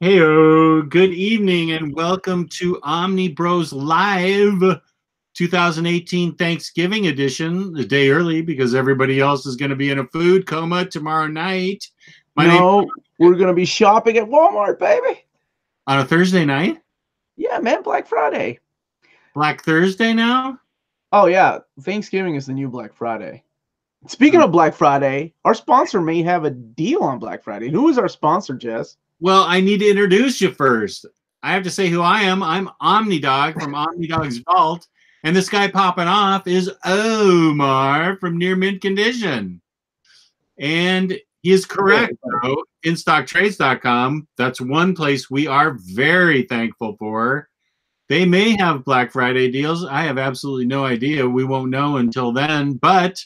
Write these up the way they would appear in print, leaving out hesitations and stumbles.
Heyo, good evening and welcome to Omnibroslive 2018 Thanksgiving edition, a day early because everybody else is going to be in a food coma tomorrow night. We're going to be shopping at Walmart, baby. On a Thursday night? Yeah, man, Black Friday. Black Thursday now? Oh, yeah. Thanksgiving is the new Black Friday. Speaking of Black Friday, our sponsor may have a deal on Black Friday. Who is our sponsor, Jess? Well, I need to introduce you first. I have to say who I am. I'm Omnidog from Omnidog's Vault. And this guy popping off is Omar from Near Mint Condition. And he is correct, though. InStockTrades.com, that's one place we are very thankful for. They may have Black Friday deals. I have absolutely no idea. We won't know until then. But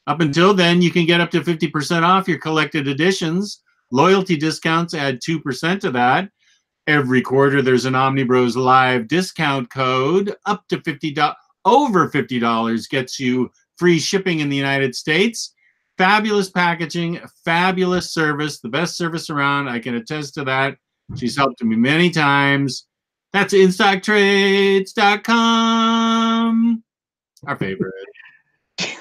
up until then, you can get up to 50% off your collected editions. Loyalty discounts add 2% to that. Every quarter, there's an Omnibros Live discount code. Up to $50, over $50 gets you free shipping in the United States. Fabulous packaging, fabulous service, the best service around. I can attest to that. She's helped me many times. That's InStockTrades.com. Our favorite.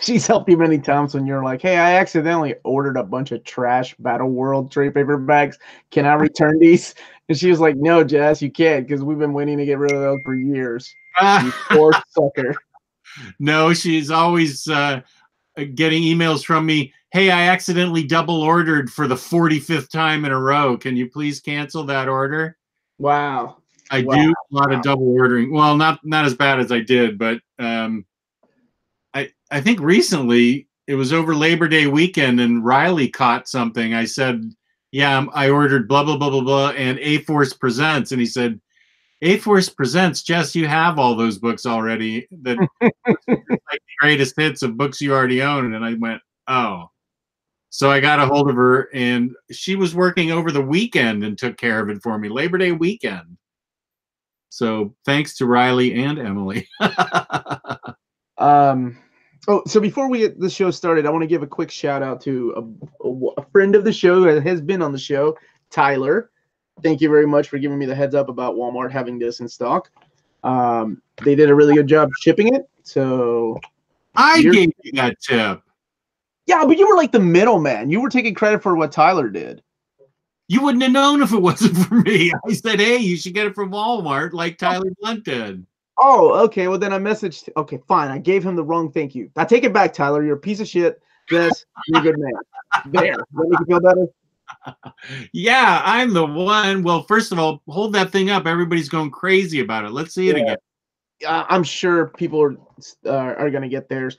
She's helped you many times when you're like, hey, I accidentally ordered a bunch of trash Battle World trade paper bags. Can I return these? And she was like, no, Jess, you can't, because we've been waiting to get rid of those for years. You poor sucker. No, she's always getting emails from me. Hey, I accidentally double ordered for the 45th time in a row. Can you please cancel that order? Wow. I do a lot of double ordering. Well, not as bad as I did, but I think recently it was over Labor Day weekend and Ryley caught something. I said, yeah, I ordered blah, blah, blah, blah, blah, and A-Force Presents. And he said, A-Force Presents, Jess, you have all those books already. That like the greatest hits of books you already own. And I went, oh. So I got a hold of her, and she was working over the weekend and took care of it for me, Labor Day weekend. So thanks to Ryley and Emily. So before we get the show started, I want to give a quick shout out to a friend of the show that has been on the show, Tyler. Thank you very much for giving me the heads up about Walmart having this in stock. They did a really good job shipping it. So I gave you that tip. Yeah, but you were like the middleman. You were taking credit for what Tyler did. You wouldn't have known if it wasn't for me. I said, hey, you should get it from Walmart like Tyler Blunt did. Oh, okay. Well, then I messaged. Okay, fine. I gave him the wrong thank you. I take it back, Tyler. You're a piece of shit. Yes, you're a good man. There. Does that make you feel better? Yeah, I'm the one. Well, first of all, hold that thing up. Everybody's going crazy about it. Let's see it again. I'm sure people are going to get theirs.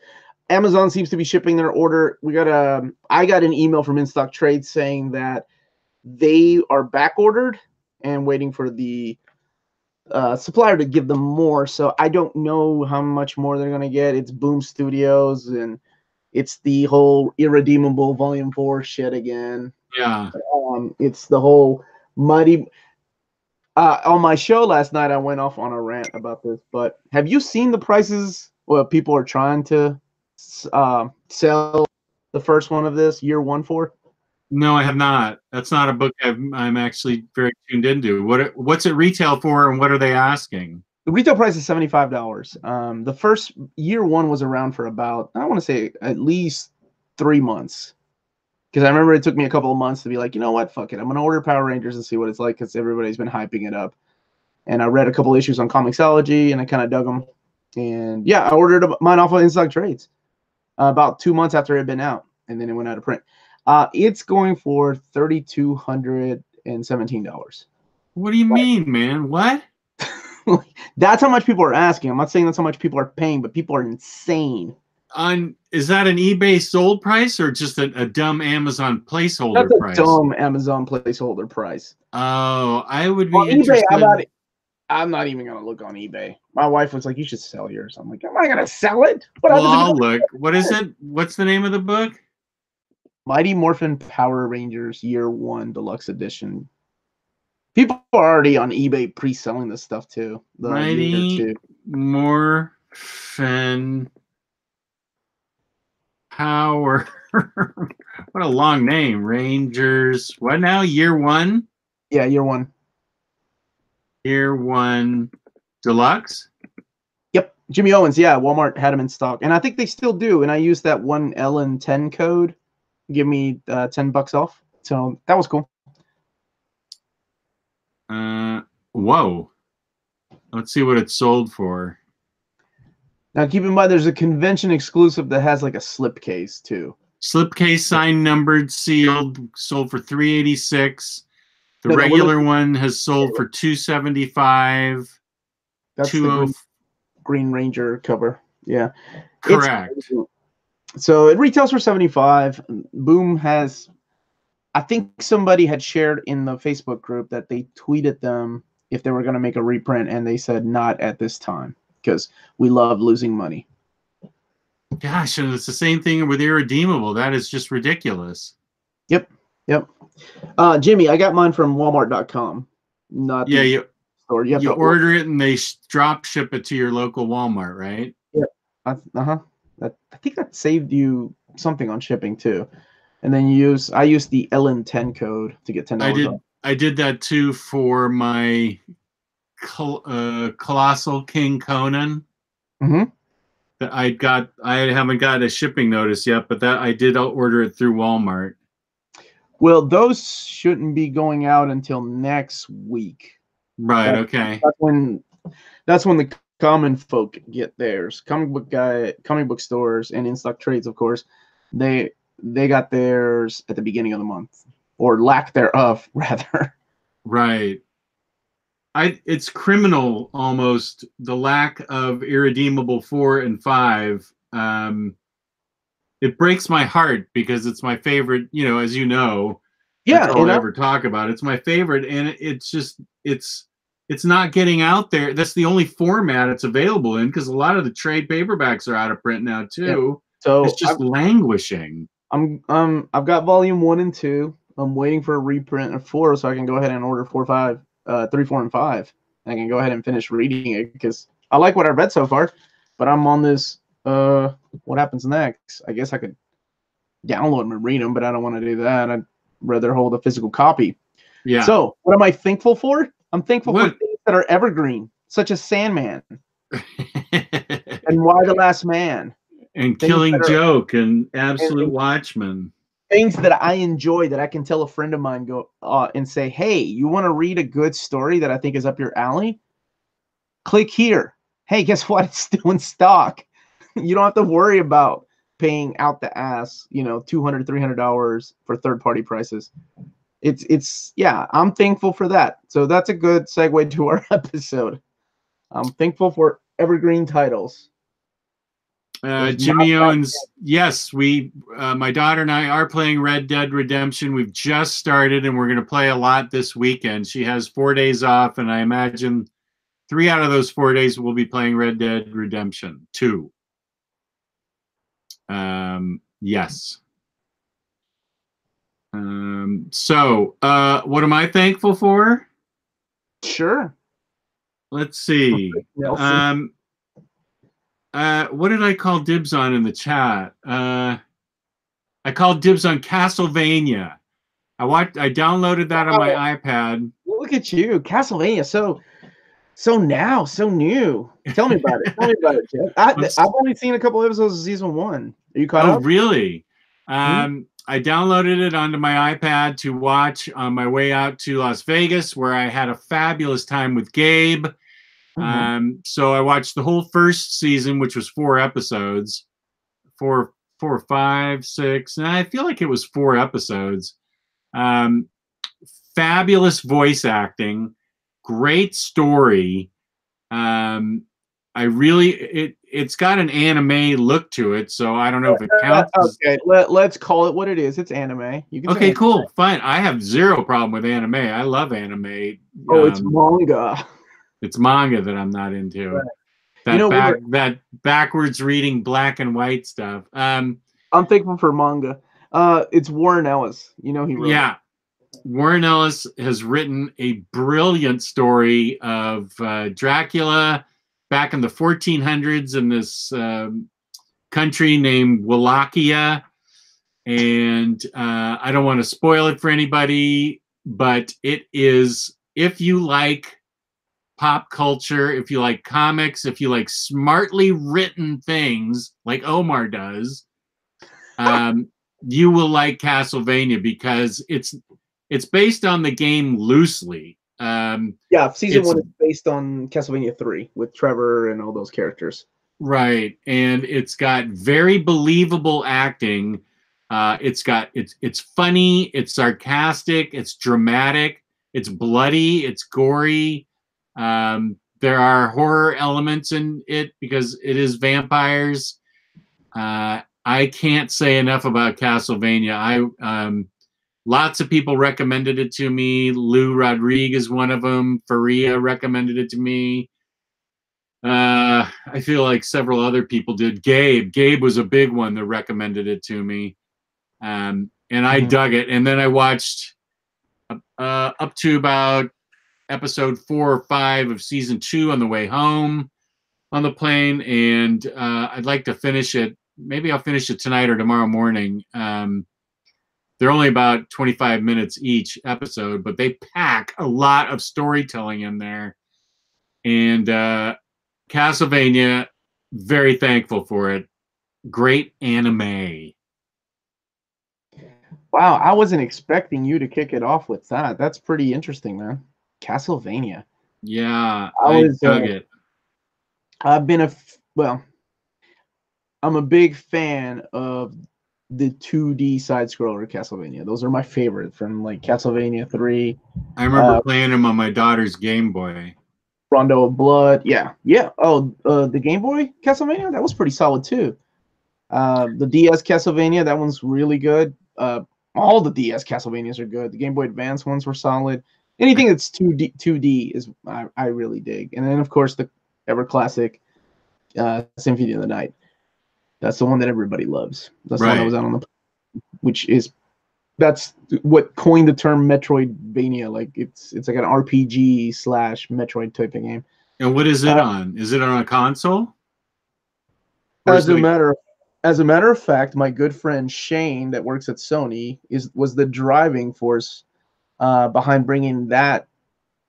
Amazon seems to be shipping their order. I got an email from In Stock Trade saying that they are back ordered and waiting for the supplier to give them more. So I don't know how much more they're going to get. It's Boom Studios and it's the whole Irredeemable Volume 4 shit again. Yeah. It's the whole mighty. On my show last night, I went off on a rant about this, but have you seen the prices? Well, people are trying to sell the first one of this year one for? No, I have not. That's not a book I'm actually very tuned into. What's it retail for, and what are they asking? The retail price is $75. The first year one was around for about, I want to say, at least 3 months. Because I remember it took me a couple of months to be like, you know what, fuck it. I'm going to order Power Rangers and see what it's like because everybody's been hyping it up. And I read a couple issues on Comixology, and I kind of dug them. And yeah, I ordered mine off of In Stock Trades about 2 months after it had been out, and then it went out of print. It's going for $3,217. What do you mean, man? What? That's how much people are asking. I'm not saying that's how much people are paying, but people are insane. Is that an eBay sold price or just a dumb Amazon placeholder price? That's a dumb Amazon placeholder price. Oh, I would be interested. eBay, I'm not even going to look on eBay. My wife was like, you should sell yours. I'm like, am I going to sell it? Well, I'll look. What is it? What's the name of the book? Mighty Morphin Power Rangers Year 1 Deluxe Edition. People are already on eBay pre-selling this stuff too. Mighty Morphin Power. What a long name. Rangers. What now? Year 1? Yeah, Year 1. Tier 1 Deluxe? Yep, Jimmy Owens. Yeah, Walmart had them in stock, and I think they still do. And I used that one Ellen10 code, give me $10 off. So that was cool. Whoa. Let's see what it's sold for. Now keep in mind, there's a convention exclusive that has like a slipcase too. Slipcase, signed, numbered, sealed, sold for $386. The No, regular one has sold for $275. That's the Green Ranger cover. Yeah. Correct. So it retails for $75. Boom has, I think somebody had shared in the Facebook group that they tweeted them if they were going to make a reprint, and they said not at this time because we love losing money. Gosh, and it's the same thing with Irredeemable. That is just ridiculous. Yep. Jimmy, I got mine from Walmart.com. Not you store. You order it and they drop ship it to your local Walmart, right? Yep. I think that saved you something on shipping too. And then I used the Ellen10 code to get $10 off. I did that too for my Colossal King Conan. Mm-hmm. I haven't got a shipping notice yet, but that I did order it through Walmart. Well, those shouldn't be going out until next week. Right. Okay. That's when the common folk get theirs. Comic book stores, and in stock trades, of course. They got theirs at the beginning of the month, or lack thereof, rather. Right. It's criminal almost, the lack of Irredeemable 4 and 5. It breaks my heart because it's my favorite, as you know. Yeah, that's all I ever talk about. It's my favorite, and it's not getting out there. That's the only format it's available in, because a lot of the trade paperbacks are out of print now too. Yeah. So it's just languishing. I've got volume 1 and 2. I'm waiting for a reprint of 4 so I can go ahead and order 3, 4, and 5. I can go ahead and finish reading it because I like what I've read so far. But I'm on this. What happens next? I guess I could download them and read them, but I don't want to do that. I'd rather hold a physical copy. Yeah. So what am I thankful for? I'm thankful for things that are evergreen, such as Sandman and Why the Last Man. And Killing Joke and Absolute Watchmen. Things that I enjoy that I can tell a friend of mine and say, hey, you want to read a good story that I think is up your alley? Click here. Hey, guess what? It's still in stock. You don't have to worry about paying out the ass, $200, $300 for third-party prices. Yeah, I'm thankful for that. So that's a good segue to our episode. I'm thankful for evergreen titles. Jimmy Owens, yes, my daughter and I are playing Red Dead Redemption. We've just started, and we're going to play a lot this weekend. She has 4 days off, and I imagine 3 out of those 4 days we'll be playing Red Dead Redemption 2. Yes. So what am I thankful for? Sure. Let's see. What did I call dibs on in the chat? I called dibs on Castlevania. I downloaded that on my iPad. Look at you, Castlevania. So new. Tell me about it. Tell me about it, Jeff. I've only seen a couple episodes of season 1. Are you caught up? Oh, really? I downloaded it onto my iPad to watch on my way out to Las Vegas, where I had a fabulous time with Gabe. So I watched the whole first season, which was 4 episodes, 4, 5, 6, and I feel like it was 4 episodes. Fabulous voice acting, great story. It's got an anime look to it, so I don't know if it counts. Okay, let's call it what it is. It's anime. You can okay, cool, fine. I have 0 problem with anime. I love anime. Oh, it's manga. It's manga that I'm not into. Right. That backwards reading black and white stuff. I'm thankful for manga. It's Warren Ellis. He wrote. Yeah. Warren Ellis has written a brilliant story of Dracula back in the 1400s in this country named Wallachia. And I don't want to spoil it for anybody, but it is, if you like pop culture, if you like comics, if you like smartly written things like Omar does, you will like Castlevania because it's based on the game loosely. Yeah, season 1 is based on Castlevania 3 with Trevor and all those characters. Right, and it's got very believable acting. It's funny, it's sarcastic, it's dramatic, it's bloody, it's gory. There are horror elements in it because it is vampires. I can't say enough about Castlevania. Lots of people recommended it to me. Lou Rodriguez, one of them. Fariha recommended it to me. I feel like several other people did. Gabe was a big one that recommended it to me. And I dug it. And then I watched up to about episode 4 or 5 of season 2 on the way home on the plane. And I'd like to finish it. Maybe I'll finish it tonight or tomorrow morning. They're only about 25 minutes each episode, but they pack a lot of storytelling in there. And Castlevania, very thankful for it. Great anime. Wow, I wasn't expecting you to kick it off with that. That's pretty interesting, man. Castlevania. Yeah, I dug it. I've been I'm a big fan of the 2D side-scroller Castlevania. Those are my favorite from like Castlevania 3. I remember playing them on my daughter's Game Boy. Rondo of Blood. Yeah. Oh, the Game Boy Castlevania? That was pretty solid too. The DS Castlevania, that one's really good. All the DS Castlevanias are good. The Game Boy Advance ones were solid. Anything that's 2D is I really dig. And then of course the ever classic Symphony of the Night. That's the one that everybody loves. That's the one that was out on the, that's what coined the term Metroidvania. Like it's like an RPG / Metroid type of game. And what is it on? Is it on a console? As a matter of fact, my good friend Shane that works at Sony was the driving force behind bringing that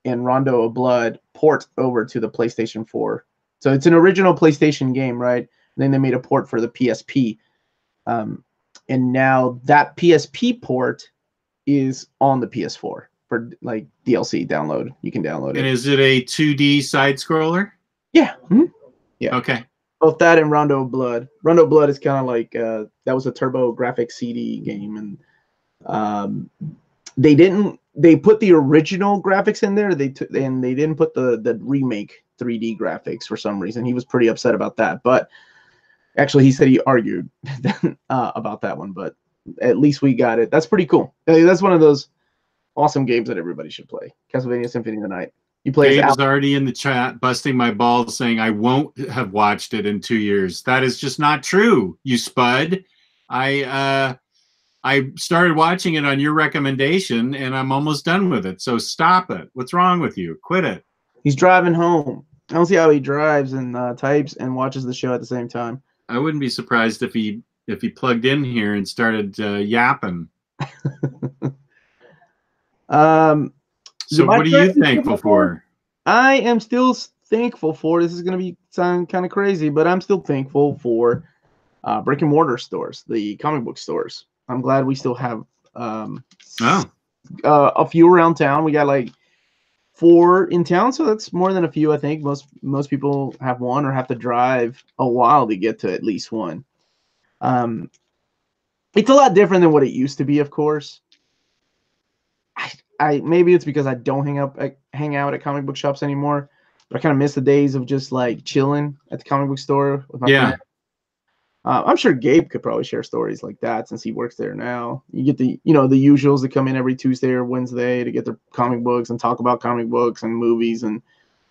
and Rondo of Blood port over to the PlayStation 4. So it's an original PlayStation game, right? And then they made a port for the PSP. And now that PSP port is on the PS4 for like DLC download. You can download it. And is it a 2D side scroller? Yeah. Yeah. Okay. Both that and Rondo of Blood. Rondo of Blood is kind of like that was a Turbo Graphics CD game, and they put the original graphics in there. They didn't put the remake 3D graphics for some reason. He was pretty upset about that, but actually he said he argued about that one. But at least we got it. That's pretty cool. That's one of those awesome games that everybody should play. Castlevania Symphony of the Night. You play. Gabe is already in the chat, busting my balls, saying I won't have watched it in 2 years. That is just not true, you spud. I started watching it on your recommendation, and I'm almost done with it. So stop it. What's wrong with you? Quit it. He's driving home. I don't see how he drives and types and watches the show at the same time. I wouldn't be surprised if he plugged in here and started yapping. So what are you thankful for? I am still thankful for, this is going to sound kind of crazy, but I'm still thankful for brick and mortar stores, the comic book stores. I'm glad we still have a few around town. We got like 4 in town, so that's more than a few. I think most people have one or have to drive a while to get to at least one. It's a lot different than what it used to be, of course. I maybe it's because I don't hang out at comic book shops anymore. But I kind of miss the days of just like chilling at the comic book store with my friends. I'm sure Gabe could probably share stories like that since he works there now. You get the usuals that come in every Tuesday or Wednesday to get their comic books and talk about comic books and movies and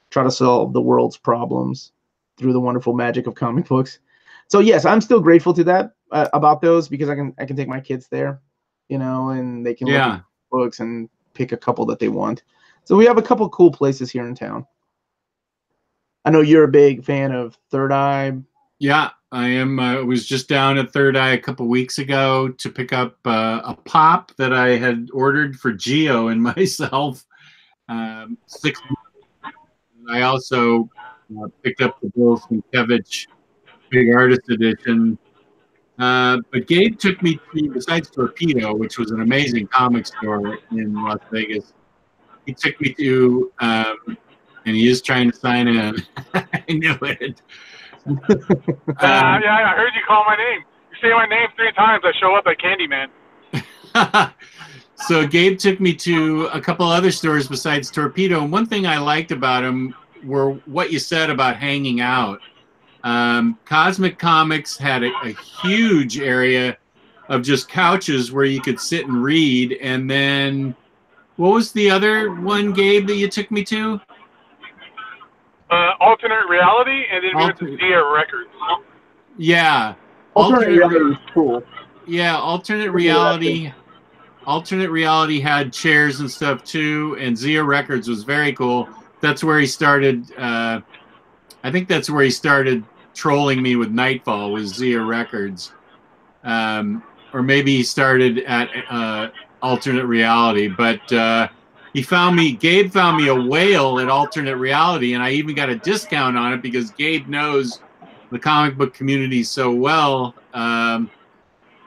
try to solve the world's problems through the wonderful magic of comic books. So yes, I'm still grateful to that about those because I can take my kids there, and they can look at books and pick a couple that they want. So we have a couple cool places here in town. I know you're a big fan of Third Eye. Yeah, I am. I was just down at Third Eye a couple weeks ago to pick up a pop that I had ordered for Geo and myself. I also picked up the Bill Sienkiewicz Big Artist Edition. But Gabe took me to, besides Torpedo, which was an amazing comic store in Las Vegas, he took me to, and he is trying to sign in. I knew it. Yeah, I heard you call my name. You say my name 3 times, I show up at Candyman. So Gabe took me to a couple other stores besides Torpedo, and one thing I liked about him were what you said about hanging out. Cosmic Comics had a huge area of just couches where you could sit and read, and then what was the other one, Gabe, that you took me to? Alternate Reality, and then we went to Zia Records. Yeah. Alternate Reality is cool. Yeah, Alternate Reality. Alternate Reality had chairs and stuff too, and Zia Records was very cool. That's where he started. I think that's where he started trolling me with Nightfall, was Zia Records, or maybe he started at Alternate Reality. But he found me. Gabe found me a whale at Alternate Reality, and I even got a discount on it because Gabe knows the comic book community so well.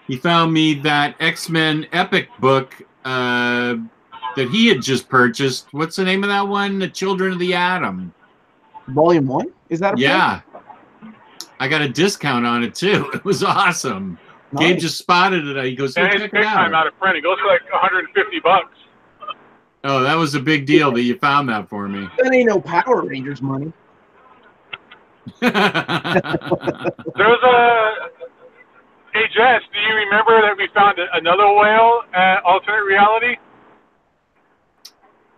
He found me that X-Men Epic book that he had just purchased. What's the name of that one? The Children of the Atom. Volume 1? Is that a Yeah. I got a discount on it too. It was awesome. Nice. Gabe just spotted it. He goes, "Hey, check it out." Time out of print. It goes for like $150. Oh, that was a big deal that you found that for me. That ain't no Power Rangers money. There's a... Hey, Jess, do you remember that we found another whale at Alternate Reality?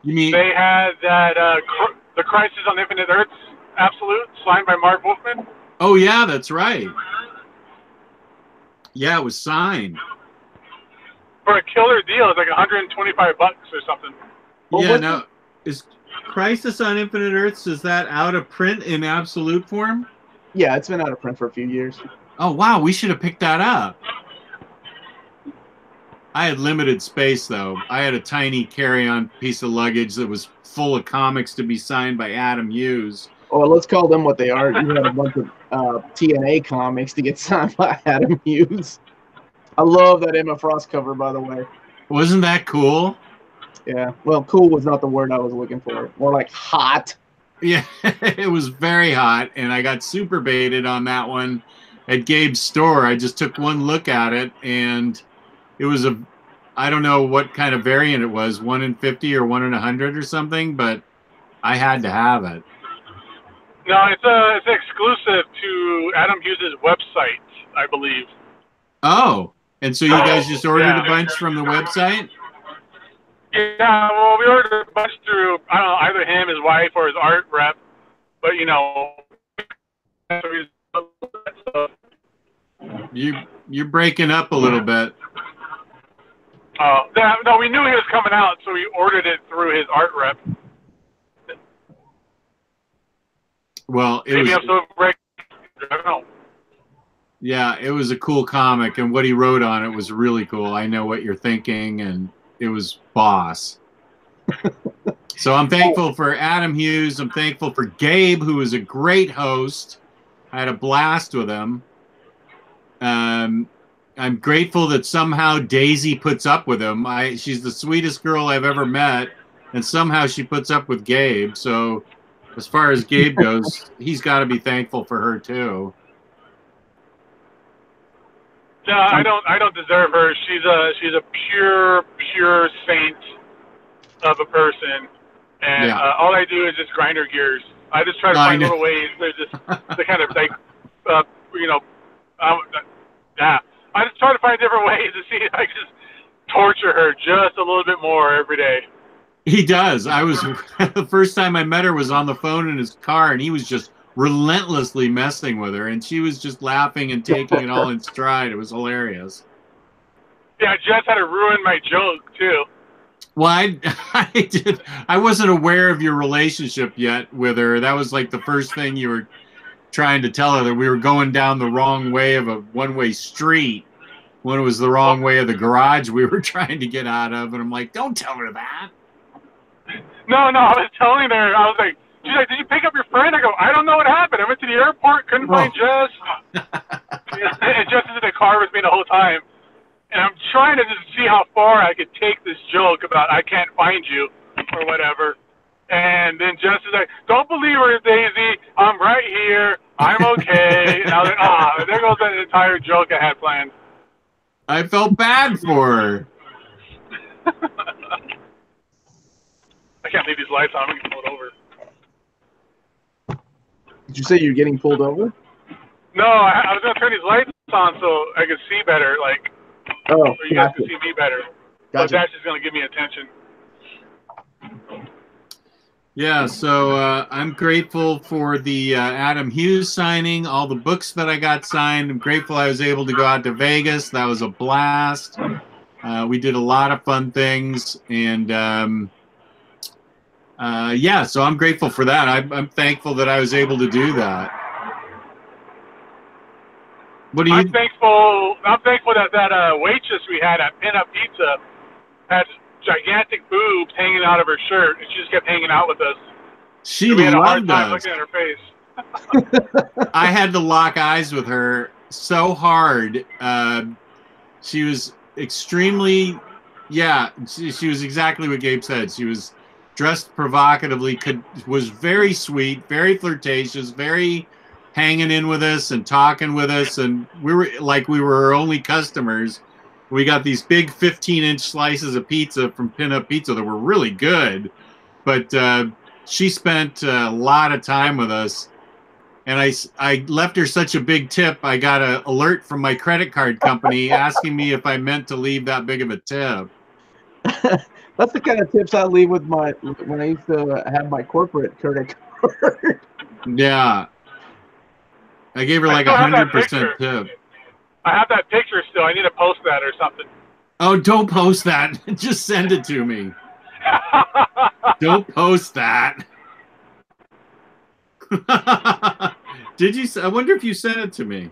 You mean... They had that, The Crisis on Infinite Earths Absolute, signed by Mark Wolfman. Oh, yeah, that's right. Yeah, it was signed. For a killer deal, it's like $125 or something. Well, yeah, now, is Crisis on Infinite Earths, is that out of print in absolute form? Yeah, it's been out of print for a few years. Oh, wow, we should have picked that up. I had limited space, though. I had a tiny carry-on piece of luggage that was full of comics to be signed by Adam Hughes. Oh, let's call them what they are. You had a bunch of TNA comics to get signed by Adam Hughes. I love that Emma Frost cover, by the way. Wasn't that cool? Yeah. Well, cool was not the word I was looking for. More like hot. Yeah, it was very hot, and I got super baited on that one at Gabe's store. I just took one look at it, and it was I don't know what kind of variant it was, 1 in 50 or 1 in 100 or something, but I had to have it. No, it's exclusive to Adam Hughes' website, I believe. Oh, and so you guys just ordered a bunch from the website? Yeah, well, we ordered a bunch through, I don't know, either him, his wife, or his art rep. But, you know... You're breaking up a little bit. No, we knew he was coming out, so we ordered it through his art rep. Well, maybe I'm so breaking. I don't know. Yeah, it was a cool comic, and what he wrote on it was really cool. I know what you're thinking, and it was boss. So I'm thankful for Adam Hughes. I'm thankful for Gabe, who is a great host. I had a blast with him. I'm grateful that somehow Daisy puts up with him. She's the sweetest girl I've ever met, and somehow she puts up with Gabe. So as far as Gabe goes, he's got to be thankful for her too. No, I don't deserve her. She's a pure saint of a person, and all I do is just grind her gears. I just try to find little ways to kind of like, I just try to find different ways to see if I can just torture her just a little bit more every day. He does. The first time I met her was on the phone in his car, and he was just relentlessly messing with her, and she was just laughing and taking it all in stride. It was hilarious. Yeah, Jess had to ruin my joke too. Well, I wasn't aware of your relationship yet with her. That was like the first thing you were trying to tell her, that we were going down the wrong way of a one-way street when it was the wrong way of the garage we were trying to get out of. And I'm like, don't tell her that. No, I was telling her, I was like, She's like, did you pick up your friend? I go, I don't know what happened. I went to the airport, couldn't find Jess. And Jess is in the car with me the whole time. And I'm trying to just see how far I could take this joke about I can't find you or whatever. And then Jess is like, don't believe her, Daisy. I'm right here. I'm okay. And I was like, there goes that entire joke I had planned. I felt bad for her. I can't leave these lights on. I'm going to pull it over. Did you say you're getting pulled over? No, I was going to turn these lights on so I could see better, like, so you guys can see me better. But that's just going to give me attention. Yeah, so I'm grateful for the Adam Hughes signing, all the books that I got signed. I'm grateful I was able to go out to Vegas. That was a blast. We did a lot of fun things, and yeah, so I'm grateful for that. I'm thankful that I was able to do that. What do you? I'm thankful that waitress we had at Pin Up Pizza had gigantic boobs hanging out of her shirt, and she just kept hanging out with us. She we had a hard loved time us. looking at her face. I had to lock eyes with her so hard. She was extremely, yeah, she was exactly what Gabe said. She was dressed provocatively, was very sweet, very flirtatious, very hanging in with us and talking with us, and we were like we were her only customers. We got these big 15-inch slices of pizza from Pin Up Pizza that were really good, but she spent a lot of time with us, and I left her such a big tip. I got an alert from my credit card company asking me if I meant to leave that big of a tip. That's the kind of tips I leave with when I used to have my corporate credit card. Yeah. I gave her like 100% tip. I have that picture still. I need to post that or something. Oh, don't post that. Just send it to me. Don't post that. Did you? I wonder if you sent it to me.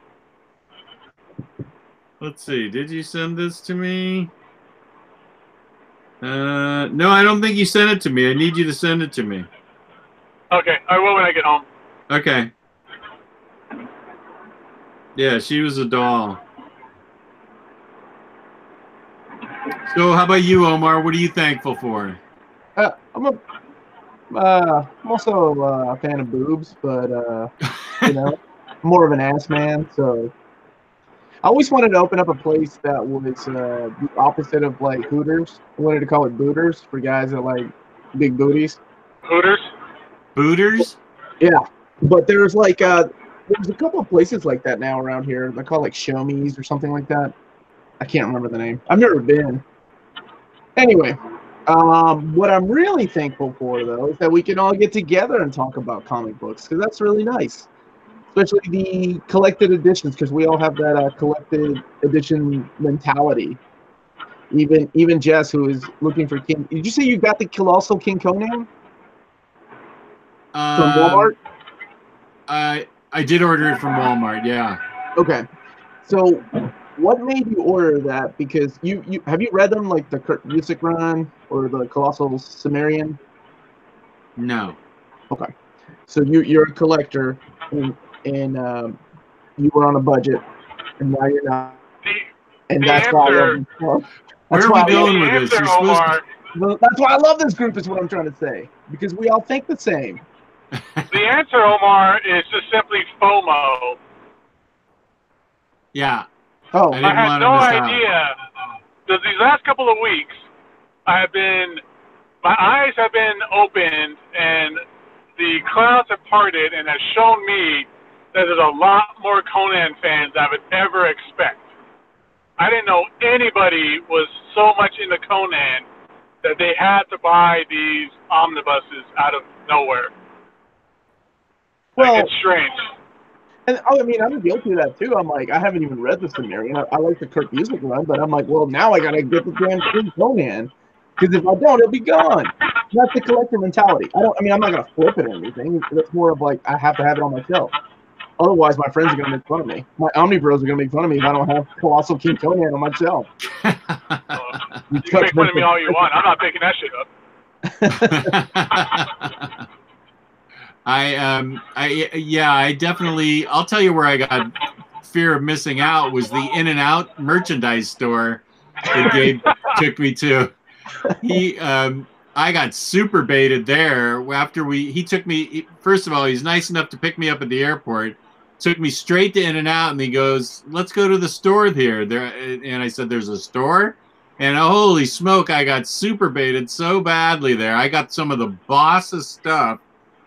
Let's see. Did you send this to me? No, I don't think you sent it to me. I need you to send it to me. Okay, I will when I get home. Okay. Yeah, she was a doll. So how about you, Omar? What are you thankful for? I'm also a fan of boobs, but you know, more of an ass man. So I always wanted to open up a place that was the opposite of like Hooters. I wanted to call it Booters for guys that like big booties. Hooters? Booters? Yeah, but there's like there's a couple of places like that now around here. They're called like Show Me's or something like that. I can't remember the name. I've never been. Anyway, what I'm really thankful for, though, is that we can all get together and talk about comic books, because that's really nice. Especially the collected editions, because we all have that collected edition mentality. Even Jess, who is looking for King. Did you say you got the Colossal King Conan? From Walmart? I did order it from Walmart, yeah. Okay. So what made you order that? Because you have you read them, like the Kurt Busiek run or the Colossal Cimmerian? No. Okay. So you're a collector, and you were on a budget, and now you're not. And that's why I love this. Where are we going with this? That's why I love this group, is what I'm trying to say. Because we all think the same. The answer, Omar, is just simply FOMO. Yeah. Oh, I had no idea. These last couple of weeks, my eyes have been opened, and the clouds have parted, and has shown me that there's a lot more Conan fans than I would ever expect. I didn't know anybody was so much into Conan that they had to buy these omnibuses out of nowhere. Well, like, it's strange. And I mean, I'm guilty of that too. I'm like, I haven't even read the Cimmerian. I like the Kurt Busiek run, but I'm like, well, now I gotta get the damn King Conan, because if I don't, it'll be gone. That's the collector mentality. I'm not gonna flip it or anything. It's more of like, I have to have it on my shelf. Otherwise, my friends are gonna make fun of me. My Omnibros are gonna make fun of me if I don't have Colossal King Conan on my shelf. You can make fun of me all you want. I'm not picking that shit up. I definitely. I'll tell you where I got fear of missing out was the In and Out merchandise store that Gabe took me to. I got super baited there after he took me. First of all, he's nice enough to pick me up at the airport. Took me straight to In and Out, and he goes, "Let's go to the store there." And I said, "There's a store?" And holy smoke, I got super baited so badly there. I got some of the boss's stuff,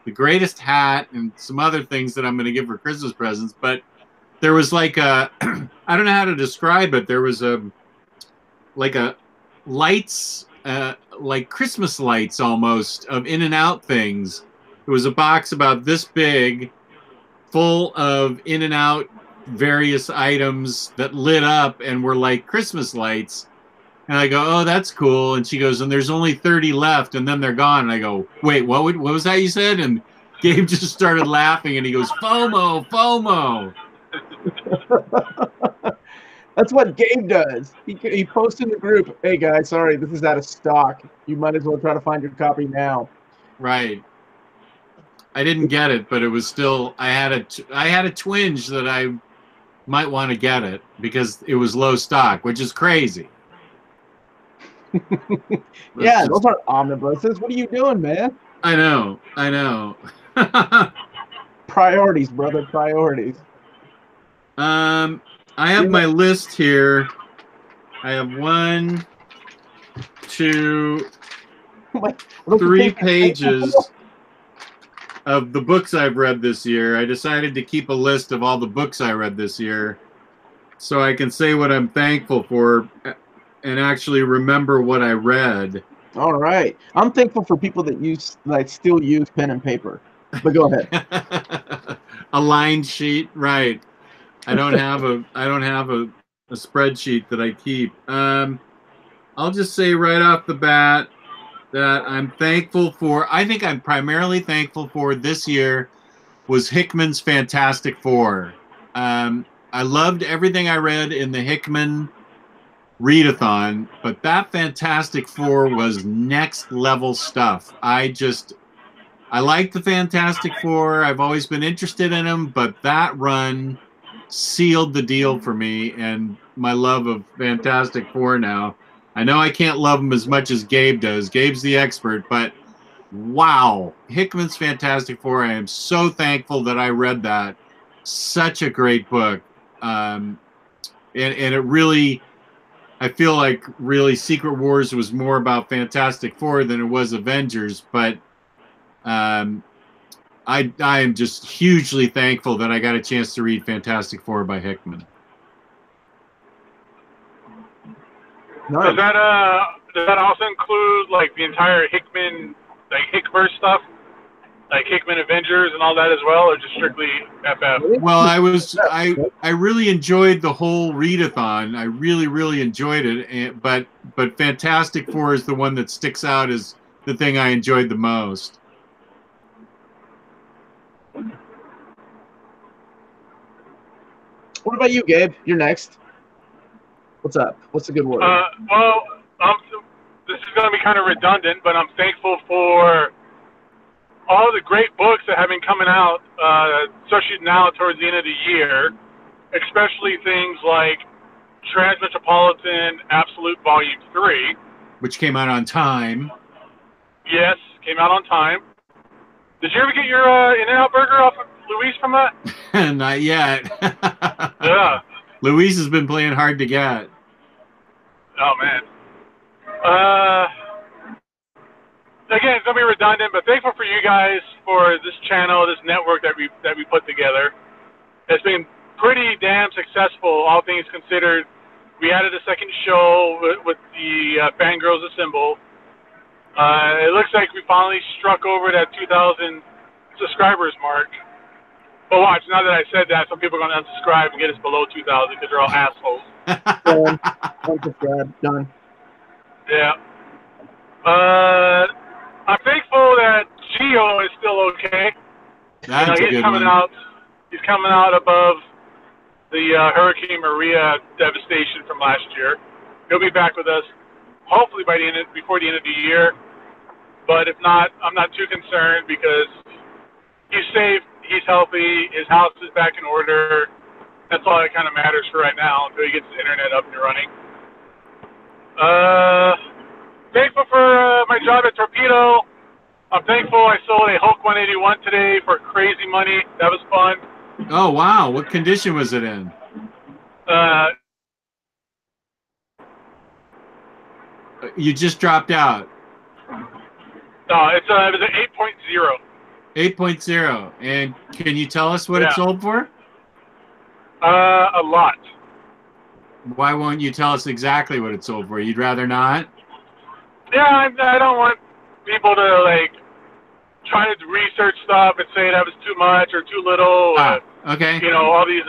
the greatest hat, and some other things that I'm going to give for Christmas presents. But there was like a, I don't know how to describe it. There was like lights, like Christmas lights almost of In and Out things. It was a box about this big, full of In and Out various items that lit up and were like Christmas lights. And I go, "Oh, that's cool." And she goes, "And there's only 30 left, and then they're gone." And I go, "Wait, what was that you said?" And Gabe just started laughing, and he goes, "FOMO, FOMO." That's what Gabe does. He posts in the group, "Hey guys, sorry, this is out of stock. You might as well try to find your copy now." Right. I didn't get it, but it was still. I had a twinge that I might want to get it because it was low stock, which is crazy. Yeah, those aren't omnibuses. What are you doing, man? I know. Priorities, brother, priorities. I have my list here. I have 1, 2, 3 pages of the books I've read this year. I decided to keep a list of all the books I read this year so I can say what I'm thankful for and actually remember what I read. All right. I'm thankful for people that still use pen and paper. But go ahead. A lined sheet, right. I don't have a spreadsheet that I keep. I'll just say right off the bat that I'm thankful for. I think I'm primarily thankful for this year was Hickman's Fantastic Four. I loved everything I read in the Hickman readathon, but that Fantastic Four was next level stuff. I like the Fantastic Four. I've always been interested in them, but that run sealed the deal for me and my love of Fantastic Four now. I know I can't love them as much as Gabe does. Gabe's the expert, but wow. Hickman's Fantastic Four, I am so thankful that I read that. Such a great book. And it really, I feel like really Secret Wars was more about Fantastic Four than it was Avengers, but I am just hugely thankful that I got a chance to read Fantastic Four by Hickman. Nice. Does that also include like the entire Hickman, like Hickverse stuff, like Hickman Avengers and all that as well, or just strictly FF? Well, I really enjoyed the whole readathon. I really enjoyed it, but Fantastic Four is the one that sticks out as the thing I enjoyed the most. What about you, Gabe? You're next. What's up? What's a good word? Well, this is going to be kind of redundant, but I'm thankful for all the great books that have been coming out, especially now towards the end of the year, especially things like Transmetropolitan Absolute Volume 3. Which came out on time. Yes, came out on time. Did you ever get your In-N-Out burger off of Luis from that? Not yet. Yeah. Luis has been playing hard to get. Oh, man. Again, it's going to be redundant, but thankful for you guys for this channel, this network that we put together. It's been pretty damn successful, all things considered. We added a second show with the Fangirlz Assemble. It looks like we finally struck over that 2,000 subscribers mark. But watch, now that I said that, some people are going to unsubscribe and get us below 2,000 because they're all assholes. Unsubscribe. Done. Yeah. I'm thankful that Geo is still okay. That's a good one. He's coming out above the Hurricane Maria devastation from last year. He'll be back with us, hopefully before the end of the year. But if not, I'm not too concerned because he's safe, he's healthy, his house is back in order. That's all that kind of matters for right now until he gets the internet up and running. Thankful for my job at Torpedo. I'm thankful I sold a Hulk 181 today for crazy money. That was fun. Oh, wow. What condition was it in? You just dropped out. No, it was an 8.0. 8.0. And can you tell us what it sold for? A lot. Why won't you tell us exactly what it sold for? You'd rather not? Yeah, I don't want people to, like, try to research stuff and say that was too much or too little. Okay. You know, all these,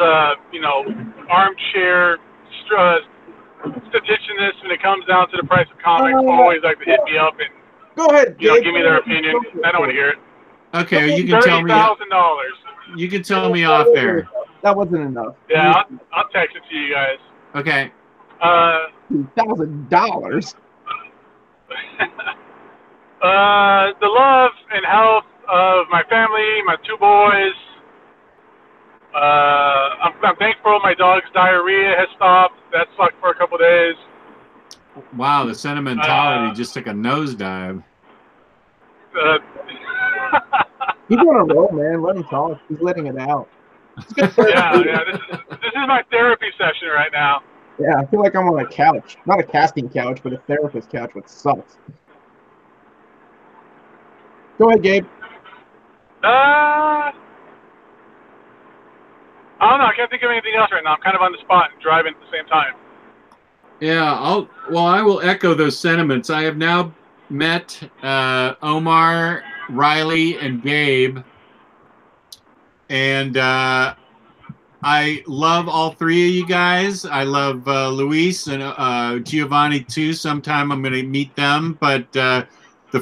armchair statisticians when it comes down to the price of comics always like to hit me up and go ahead, give me their opinion. I don't want to hear it. Okay, you can tell me. $30,000. You can tell me off there. That wasn't enough. Yeah, I'll text it to you guys. Okay. $2,000. The love and health of my family, my 2 boys. I'm thankful my dog's diarrhea has stopped. That sucked for a couple days. Wow, the sentimentality just took a nosedive. He's on a roll, man. Let him talk. He's letting it out. Yeah. This is my therapy session right now. Yeah, I feel like I'm on a couch. Not a casting couch, but a therapist couch, which sucks. Go ahead, Gabe. I don't know. I can't think of anything else right now. I'm kind of on the spot and driving at the same time. Yeah, I will echo those sentiments. I have now met Omar, Ryley, and Gabe, and I love all 3 of you guys. I love Luis and Giovanni too. Sometime I'm going to meet them, but the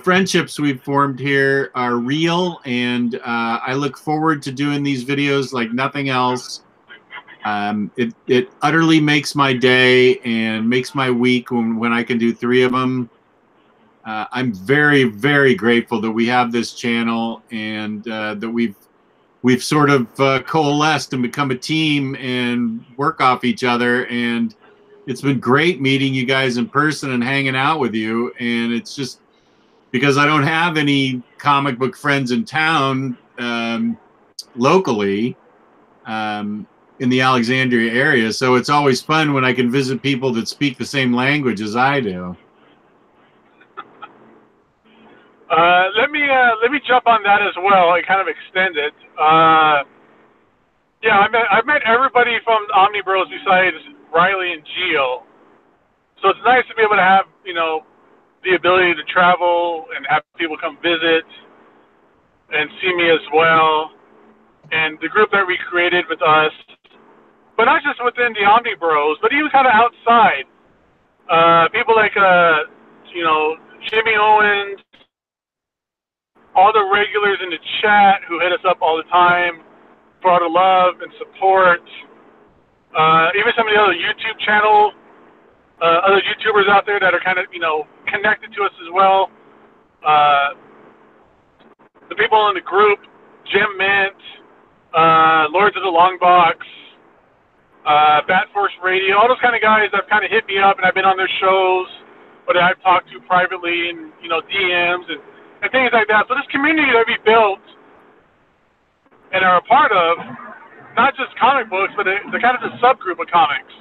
friendships we've formed here are real, and I look forward to doing these videos like nothing else. It utterly makes my day and makes my week when I can do 3 of them. I'm very, very grateful that we have this channel and that we've sort of coalesced and become a team and work off each other. And it's been great meeting you guys in person and hanging out with you. And it's just because I don't have any comic book friends in town locally. In the Alexandria area, so it's always fun when I can visit people that speak the same language as I do. Let me jump on that as well. I kind of extend it. Yeah, I've met everybody from OmniBros besides Ryley and Gio, so it's nice to be able to have the ability to travel and have people come visit and see me as well, and the group that we created with us. But not just within the OmniBros, but even kind of outside. People like, Jimmy Owens, all the regulars in the chat who hit us up all the time for all the love and support. Even some of the other YouTube channels, other YouTubers out there that are kind of, connected to us as well. The people in the group, Jim Mint, Lords of the Long Box, Bat Force Radio, all those kind of guys that have kind of hit me up, and I've been on their shows, or that I've talked to privately, and DMs and things like that. So this community that we built and are a part of, not just comic books, but they're kind of a subgroup of comics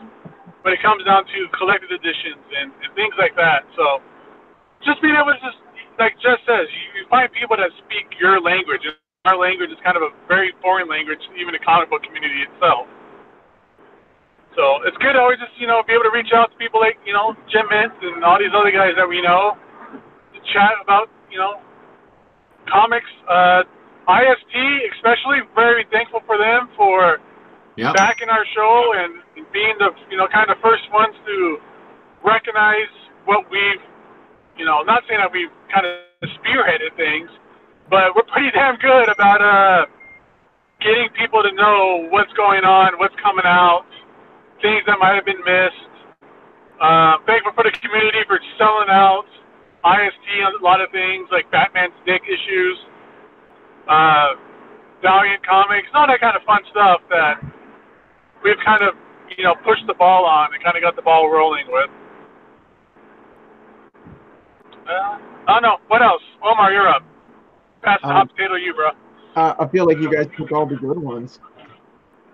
when it comes down to collected editions and things like that. So just being able to just, like Jess says, you find people that speak your language. And our language is kind of a very foreign language, even the comic book community itself. So it's good to always just, be able to reach out to people like, Jim Mint and all these other guys that we know to chat about, comics. IST, especially, very thankful for them for backing our show and being the, kind of first ones to recognize what we've, not saying that we've kind of spearheaded things, but we're pretty damn good about getting people to know what's going on, what's coming out, things that might have been missed. Thankful for the community for selling out IST on a lot of things like Batman's Dick issues. Valiant Comics, all that kind of fun stuff that we've kind of, pushed the ball on and kind of got the ball rolling with. I don't know. What else? Omar, you're up. Pass the hot potato to you, bro. I feel like you guys took all the good ones.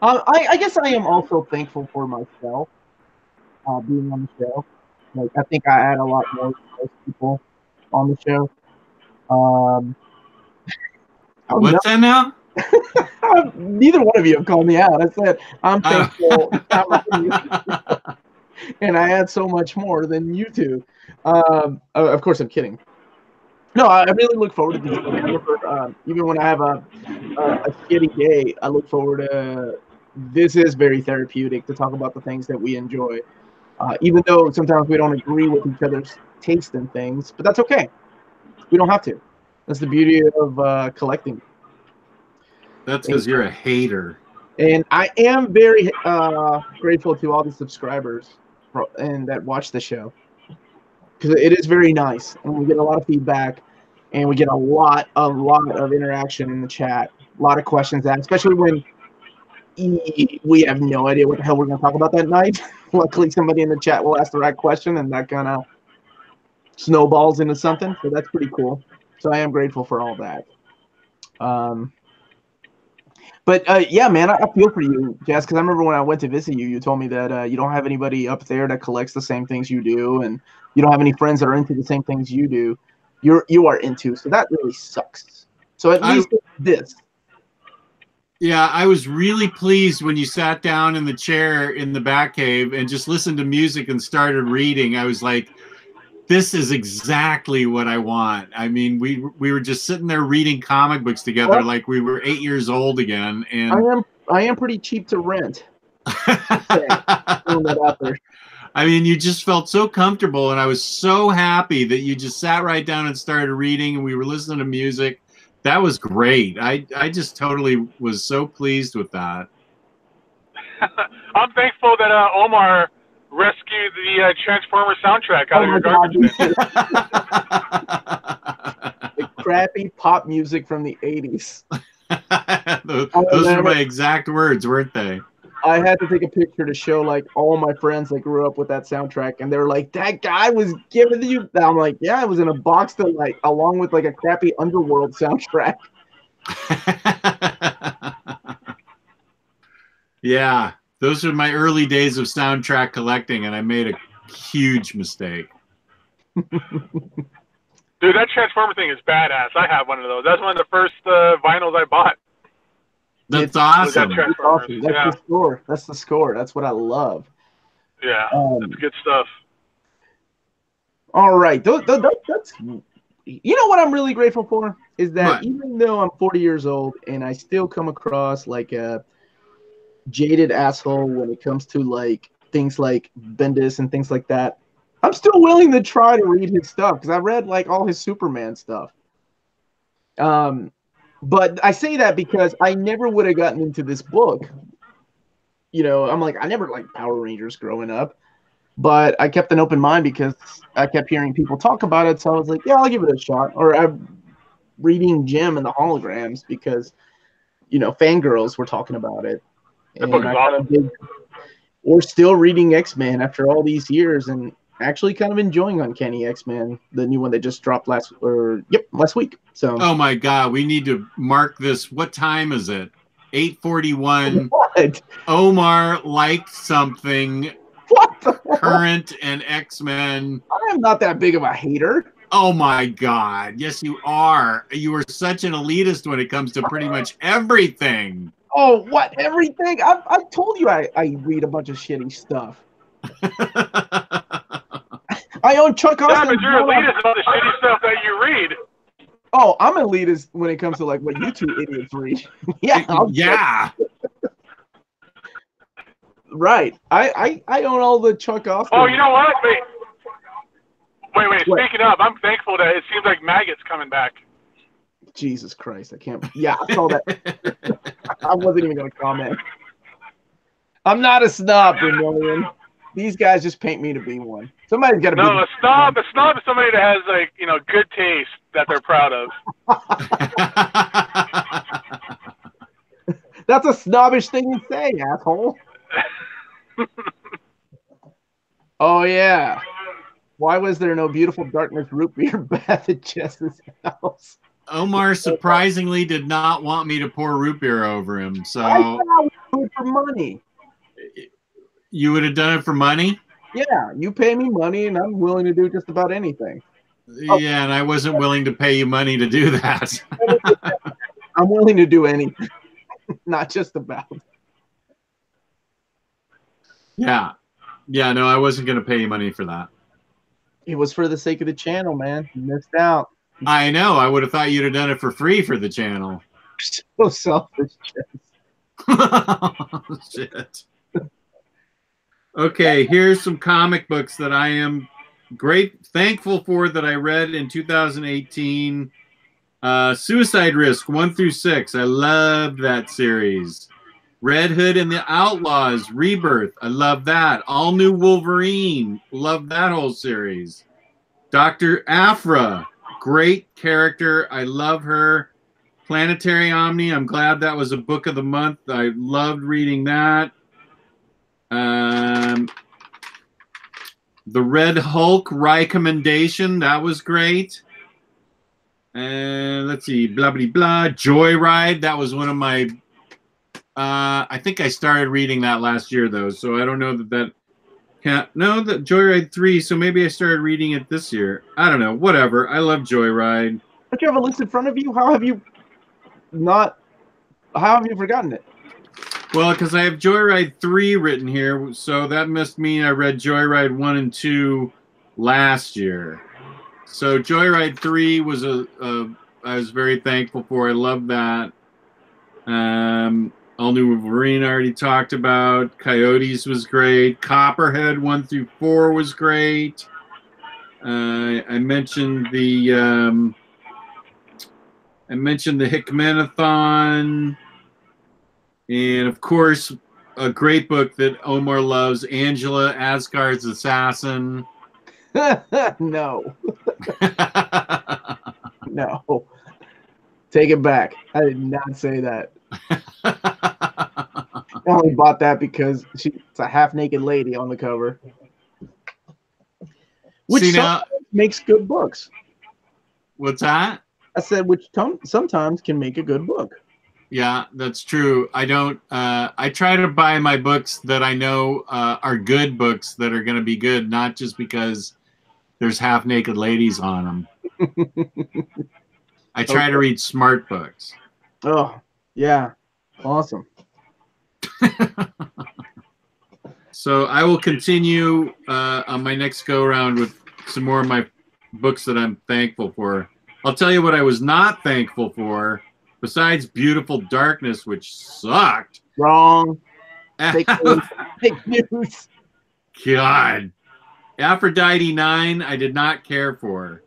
I guess I am also thankful for myself being on the show. Like, I think I add a lot more to most people on the show. What's that now? Neither one of you have called me out. I said I'm thankful, and I add so much more than you two. Of course, I'm kidding. No, I really look forward to this. Even when I have a shitty day, I look forward to. This is very therapeutic to talk about the things that we enjoy, even though sometimes we don't agree with each other's taste in things. But that's okay. We don't have to. That's the beauty of collecting. That's because you're a hater. And I am very grateful to all the subscribers and that watch the show, because it is very nice, and we get a lot of feedback, and we get a lot of interaction in the chat, a lot of questions asked, especially when we have no idea what the hell we're going to talk about that night. Luckily, somebody in the chat will ask the right question, and that kind of snowballs into something. So that's pretty cool. So I am grateful for all that. But yeah, man, I feel for you, Jess, because I remember when I went to visit you, you told me that you don't have anybody up there that collects the same things you do, and you don't have any friends that are into the same things you do. You are into, so that really sucks. So at least this. Yeah, I was really pleased when you sat down in the chair in the Batcave and just listened to music and started reading. I was like, this is exactly what I want. I mean, we were just sitting there reading comic books together like we were 8 years old again. And I am pretty cheap to rent. I mean, you just felt so comfortable, and I was so happy that you just sat right down and started reading, and we were listening to music. That was great. I just totally was so pleased with that. I'm thankful that Omar rescued the Transformers soundtrack out of your garbage bin. The crappy pop music from the 80s. Those were my exact words, weren't they? I had to take a picture to show like all my friends that grew up with that soundtrack, and they were like, "That guy was giving you." I'm like, "Yeah, it was in a box that like along with like a crappy Underworld soundtrack." Yeah, those are my early days of soundtrack collecting, and I made a huge mistake. Dude, that Transformer thing is badass. I have one of those. That's one of the first vinyls I bought. That's awesome. That's awesome. That's the score. That's the score. That's what I love. Yeah, that's good stuff. All right. That's, you know what I'm really grateful for? Is that even though I'm 40 years old and I still come across like a jaded asshole when it comes to like things like Bendis and things like that, I'm still willing to try to read his stuff because I read like all his Superman stuff. But I say that because I never would have gotten into this book. You know, I'm like, I never liked Power Rangers growing up, but I kept an open mind because I kept hearing people talk about it. So I was like, yeah, I'll give it a shot. Or I'm reading Jim and the Holograms because, you know, Fangirlz were talking about it. That book is awesome. Or still reading X-Men after all these years and actually kind of enjoying Uncanny X-Men, the new one that just dropped last week. So oh my god, we need to mark this. What time is it? 8:41. What? Omar liked something. What the current and X-Men. I am not that big of a hater. Oh my god, yes you are. You are such an elitist when it comes to pretty much everything. Oh, what? Everything? I told you I read a bunch of shitty stuff. I own Chuck Austin. Yeah, but you're elitist about the shitty stuff that you read. Oh, I'm elitist when it comes to like what you two idiots read. Yeah. Right. I own all the Chuck Austin. Oh, you know what? Wait. What? Speaking of, I'm thankful that it seems like Maggot's coming back. Jesus Christ, I can't. Yeah, I saw that. I wasn't even going to comment. I'm not a snob, Vermilion. These guys just paint me to be one. Somebody's got to be. No, a snob is somebody that has like, you know, good taste that they're proud of. That's a snobbish thing to say, asshole. Oh, yeah. Why was there no beautiful darkness root beer bath at Jess's house? Omar surprisingly did not want me to pour root beer over him. So I thought I would do it for money. You would have done it for money? Yeah, you pay me money, and I'm willing to do just about anything. Yeah, and I wasn't willing to pay you money to do that. I'm willing to do anything, not just about. Yeah. Yeah, no, I wasn't going to pay you money for that. It was for the sake of the channel, man. You missed out. I know. I would have thought you'd have done it for free for the channel. So selfish. Shit. Okay, here's some comic books that I am thankful for that I read in 2018. Suicide Risk 1 through 6. I loved that series. Red Hood and the Outlaws Rebirth. I love that. All New Wolverine. Love that whole series. Dr. Aphra. Great character. I love her. Planetary Omni. I'm glad that was a book of the month. I loved reading that. The Red Hulk recommendation. That was great. And let's see. Blah, blah, blah. Joyride. That was one of my... I think I started reading that last year, though, so I don't know that can't... No, the Joyride 3, so maybe I started reading it this year. I don't know. Whatever. I love Joyride. Don't you have a list in front of you? How have you forgotten it? Well, because I have Joyride 3 written here, so that must mean I read Joyride 1 and 2 last year. So Joyride 3 was I was very thankful for. I love that. All New Wolverine I already talked about. Coyotes was great. Copperhead 1 through 4 was great. I mentioned the Hickmanathon. And of course, a great book that Omar loves, Angela, Asgard's Assassin. No. No. Take it back. I did not say that. I only bought that because she's a half-naked lady on the cover. Which makes good books. What's that? I said, which sometimes can make a good book. Yeah, that's true. I don't. I try to buy my books that I know are good books that are going to be good, not just because there's half-naked ladies on them. I try to read smart books. Oh, yeah. Awesome. So I will continue on my next go-around with some more of my books that I'm thankful for. I'll tell you what I was not thankful for, besides Beautiful Darkness, which sucked. Wrong. Fake news. God. Aphrodite 9, I did not care for.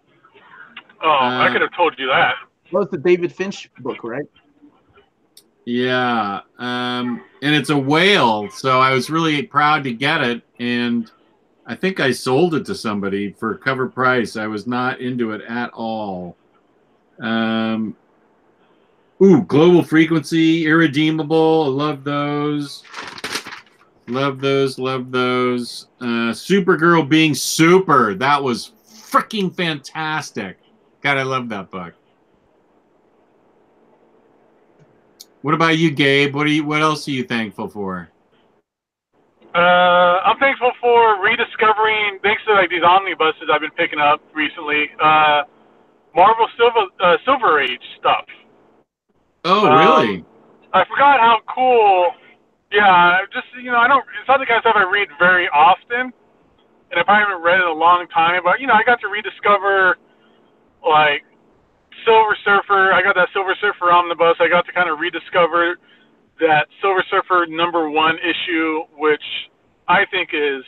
Oh, I could have told you that. That was the David Finch book, right? Yeah. And it's a whale, so I was really proud to get it, and I think I sold it to somebody for cover price. I was not into it at all. Global Frequency, Irredeemable. I love those. Love those. Love those. Supergirl Being Super. That was freaking fantastic. God, I love that book. What about you, Gabe? What else are you thankful for? I'm thankful for rediscovering, thanks to like these omnibuses I've been picking up recently, Marvel Silver Age stuff. Oh, really? I forgot how cool. Yeah, just it's not the kind of stuff I read very often, and I probably haven't read it in a long time. But I got to rediscover like Silver Surfer. I got that Silver Surfer omnibus. I got to kind of rediscover that Silver Surfer #1 issue, which I think is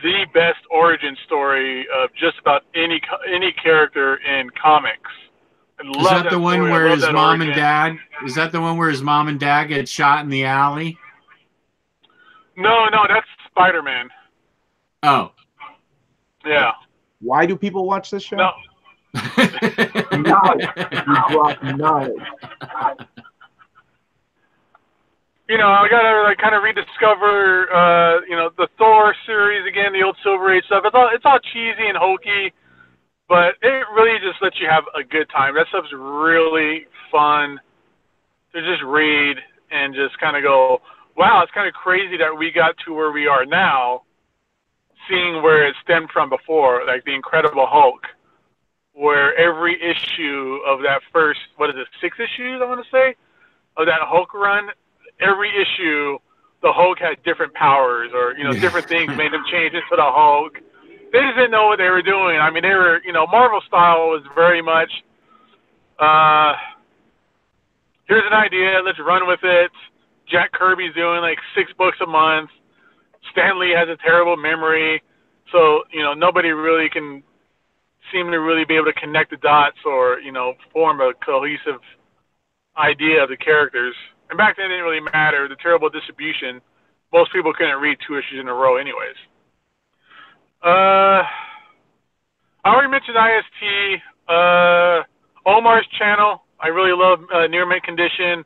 the best origin story of just about any character in comics. Is that the one where his mom and dad? Is that the one where his mom and dad get shot in the alley? No, that's Spider-Man. Oh. Yeah. Why do people watch this show? No. Knowledge. You drop knowledge. you know, I gotta like kind of rediscover, you know, the Thor series again, the old Silver Age stuff. It's all cheesy and hokey, but it really just lets you have a good time. That stuff's really fun to just read and just kind of go, wow, it's kind of crazy that we got to where we are now, seeing where it stemmed from before, like the Incredible Hulk, where every issue of that first, what is it, 6 issues, I want to say, of that Hulk run, every issue, the Hulk had different powers or, you know, different things made them change into the Hulk. They just didn't know what they were doing. I mean, they were, you know, Marvel style was very much, here's an idea, let's run with it. Jack Kirby's doing like 6 books a month. Stan Lee has a terrible memory. So, you know, nobody really can seem to really be able to connect the dots or, you know, form a cohesive idea of the characters. And back then it didn't really matter. The terrible distribution, most people couldn't read 2 issues in a row anyways. I already mentioned IST. Omar's channel, I really love Near Mint Condition,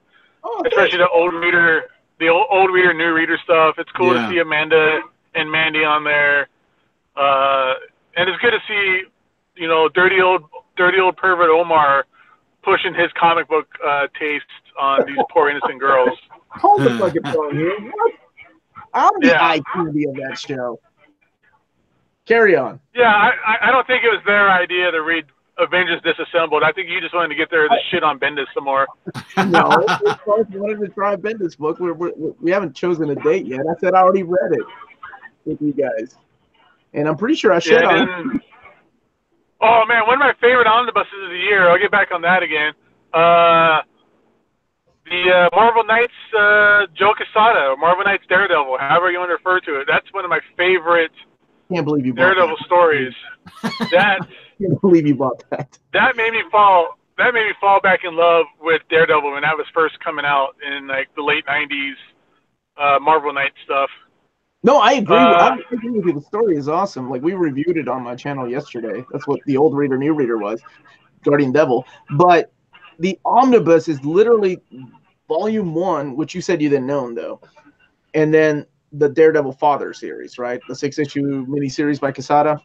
especially the old reader, new reader stuff. It's cool to see Amanda and Mandy on there. And it's good to see, you know, dirty old pervert Omar pushing his comic book taste on these poor innocent girls. Hold the fucking phone here. What? I'm the IQ of that show. Carry on. Yeah, I don't think it was their idea to read Avengers Disassembled. I think you just wanted to get there to shit on Bendis some more. No, we both wanted to try a Bendis book. We haven't chosen a date yet. I said I already read it with you guys. And I'm pretty sure I should. Oh, man, one of my favorite omnibuses of the year. I'll get back on that again. The Marvel Knights Joe Quesada, or Marvel Knights Daredevil, however you want to refer to it. That's one of my favorite Can't believe you Daredevil stories. Can't believe you bought that. That made me fall back in love with Daredevil when that was first coming out in like the late 90s Marvel Knights stuff. No, I agree. I agree with you. The story is awesome. Like, we reviewed it on my channel yesterday. That's what the old reader, new reader was, Guardian Devil. But the omnibus is literally volume 1, which you said you didn't own, though. And then the Daredevil Father series, right? The 6-issue miniseries by Quesada.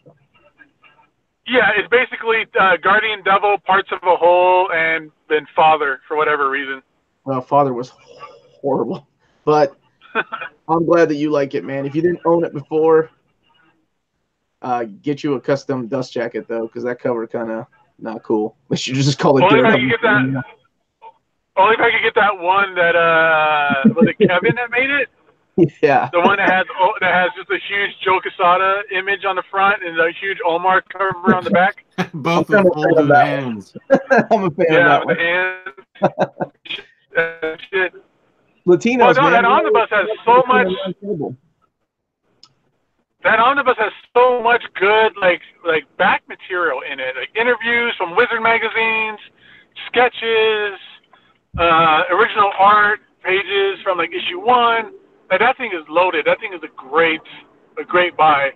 Yeah, it's basically Guardian Devil, parts of a whole, and then Father for whatever reason. Well, Father was horrible. But I'm glad that you like it, man. If you didn't own it before, get you a custom dust jacket, though, because that cover kind of not cool. We should just call it Only if I could get that one that, was it Kevin that made it? Yeah. The one that has just a huge Joe Quesada image on the front and a huge Omar cover on the back. Both with folded hands. I'm a fan of that one. Shit. Latinos, man. That omnibus has so much. That omnibus has so much good like back material in it, like interviews from Wizard magazines, sketches, original art pages from like issue 1. Like, that thing is loaded. That thing is a great buy.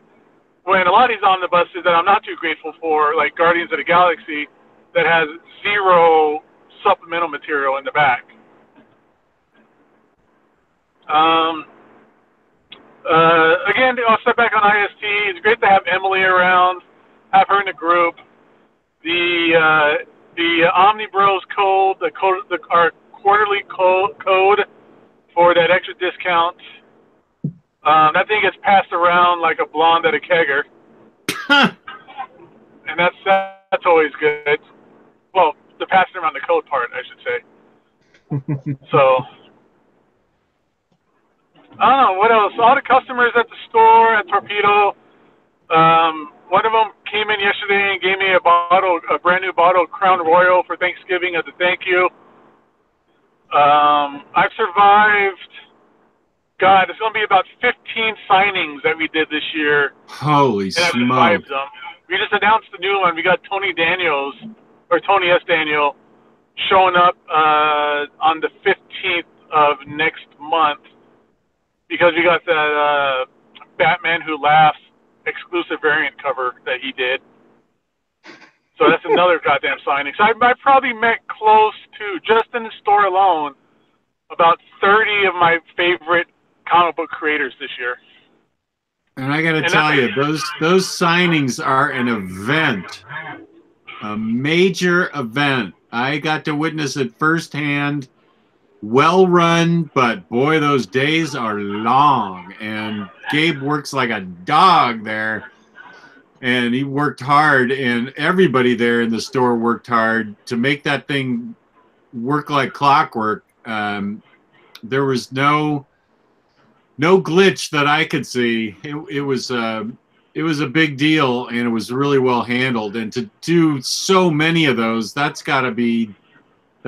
When a lot of these omnibuses that I'm not too grateful for, like Guardians of the Galaxy, that has 0 supplemental material in the back. Again, I'll step back on IST. It's great to have Emily around, have her in the group. The OmniBros code, our quarterly code for that extra discount. That thing gets passed around like a blonde at a kegger. And that's always good. Well, the passing around the code part, I should say. So, I don't know, what else? All the customers at the store, at Torpedo, one of them came in yesterday and gave me a brand new bottle of Crown Royal for Thanksgiving as a thank you. I've survived, God, it's going to be about 15 signings that we did this year. Holy smokes. We just announced the new one. We got Tony S. Daniel, showing up on the 15th of next month because we got that Batman Who Laughs exclusive variant cover that he did. So that's another goddamn signing. So I probably met close to, just in the store alone, about 30 of my favorite comic book creators this year. And I got to tell you, those signings are an event, a major event. I got to witness it firsthand. Well run, but boy, those days are long. And Gabe works like a dog there. And he worked hard, and everybody there in the store worked hard to make that thing work like clockwork. There was no glitch that I could see. It was a big deal, and it was really well handled. And to do so many of those, that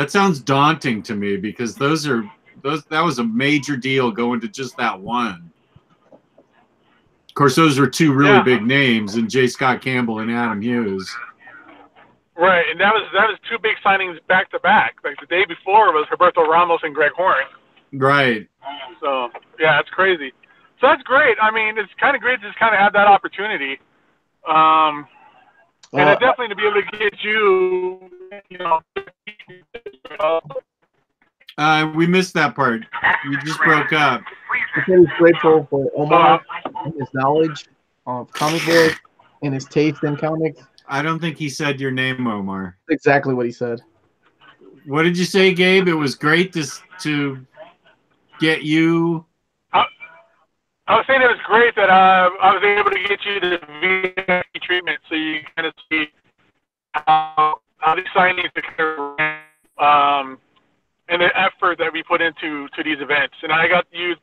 sounds daunting to me, because that was a major deal going to just that one. Of course, those were two really big names, in J. Scott Campbell and Adam Hughes. Right, and that was two big signings back to back. Like the day before was Roberto Ramos and Greg Horn. Right. So yeah, it's crazy. So that's great. I mean, it's kind of great to just kind of have that opportunity. And definitely to be able to get you, we missed that part. You just broke up. I'm grateful for Omar and his knowledge of comic books and his taste in comics. I don't think he said your name, Omar. Exactly what he said. What did you say, Gabe? It was great to get you. I was saying it was great that I was able to get you the VIP treatment, so you kind of see how these signings and the effort that we put into these events. And I got you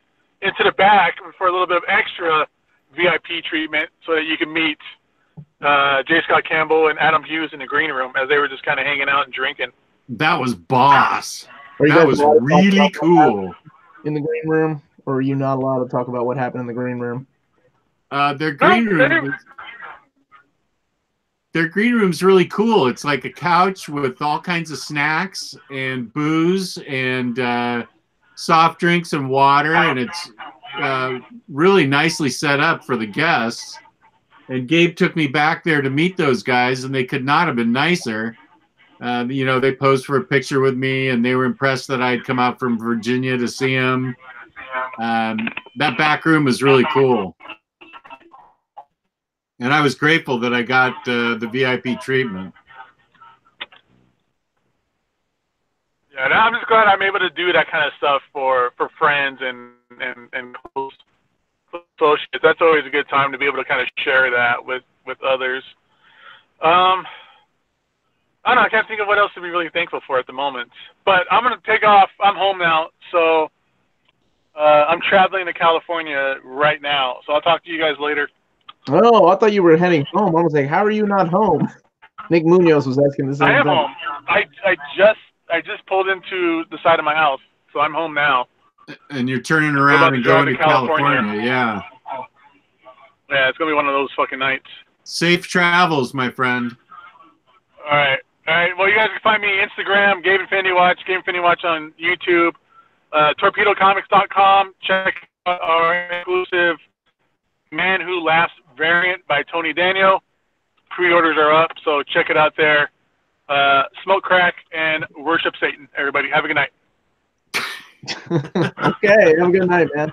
into the back for a little bit of extra VIP treatment so that you can meet J. Scott Campbell and Adam Hughes in the green room as they were just kind of hanging out and drinking. That was boss. That was really cool. In the green room, or are you not allowed to talk about what happened in the green room? Their green room's really cool. It's like a couch with all kinds of snacks and booze and soft drinks and water, and it's really nicely set up for the guests. And Gabe took me back there to meet those guys, and they could not have been nicer. They posed for a picture with me, and they were impressed that I'd come out from Virginia to see them. That back room is really cool. And I was grateful that I got the VIP treatment. Yeah, and I'm just glad I'm able to do that kind of stuff for friends and close associates. That's always a good time to be able to kind of share that with others. I don't know. I can't think of what else to be really thankful for at the moment. But I'm going to take off. I'm home now, so I'm traveling to California right now. So I'll talk to you guys later. Oh, I thought you were heading home. I was like, how are you not home? Nick Munoz was asking the same thing. I am home. I just pulled into the side of my house, so I'm home now. And you're turning around and going to California. Yeah. Yeah, it's going to be one of those fucking nights. Safe travels, my friend. All right. Well, you guys can find me Instagram, Gabe Infinity Watch, Gabe Infinity Watch on YouTube, torpedocomics.com. Check out our exclusive Man Who Laughs variant by Tony Daniel. Pre-orders are up, so check it out there. Smoke crack and worship Satan, everybody. Have a good night. Okay, have a good night, man.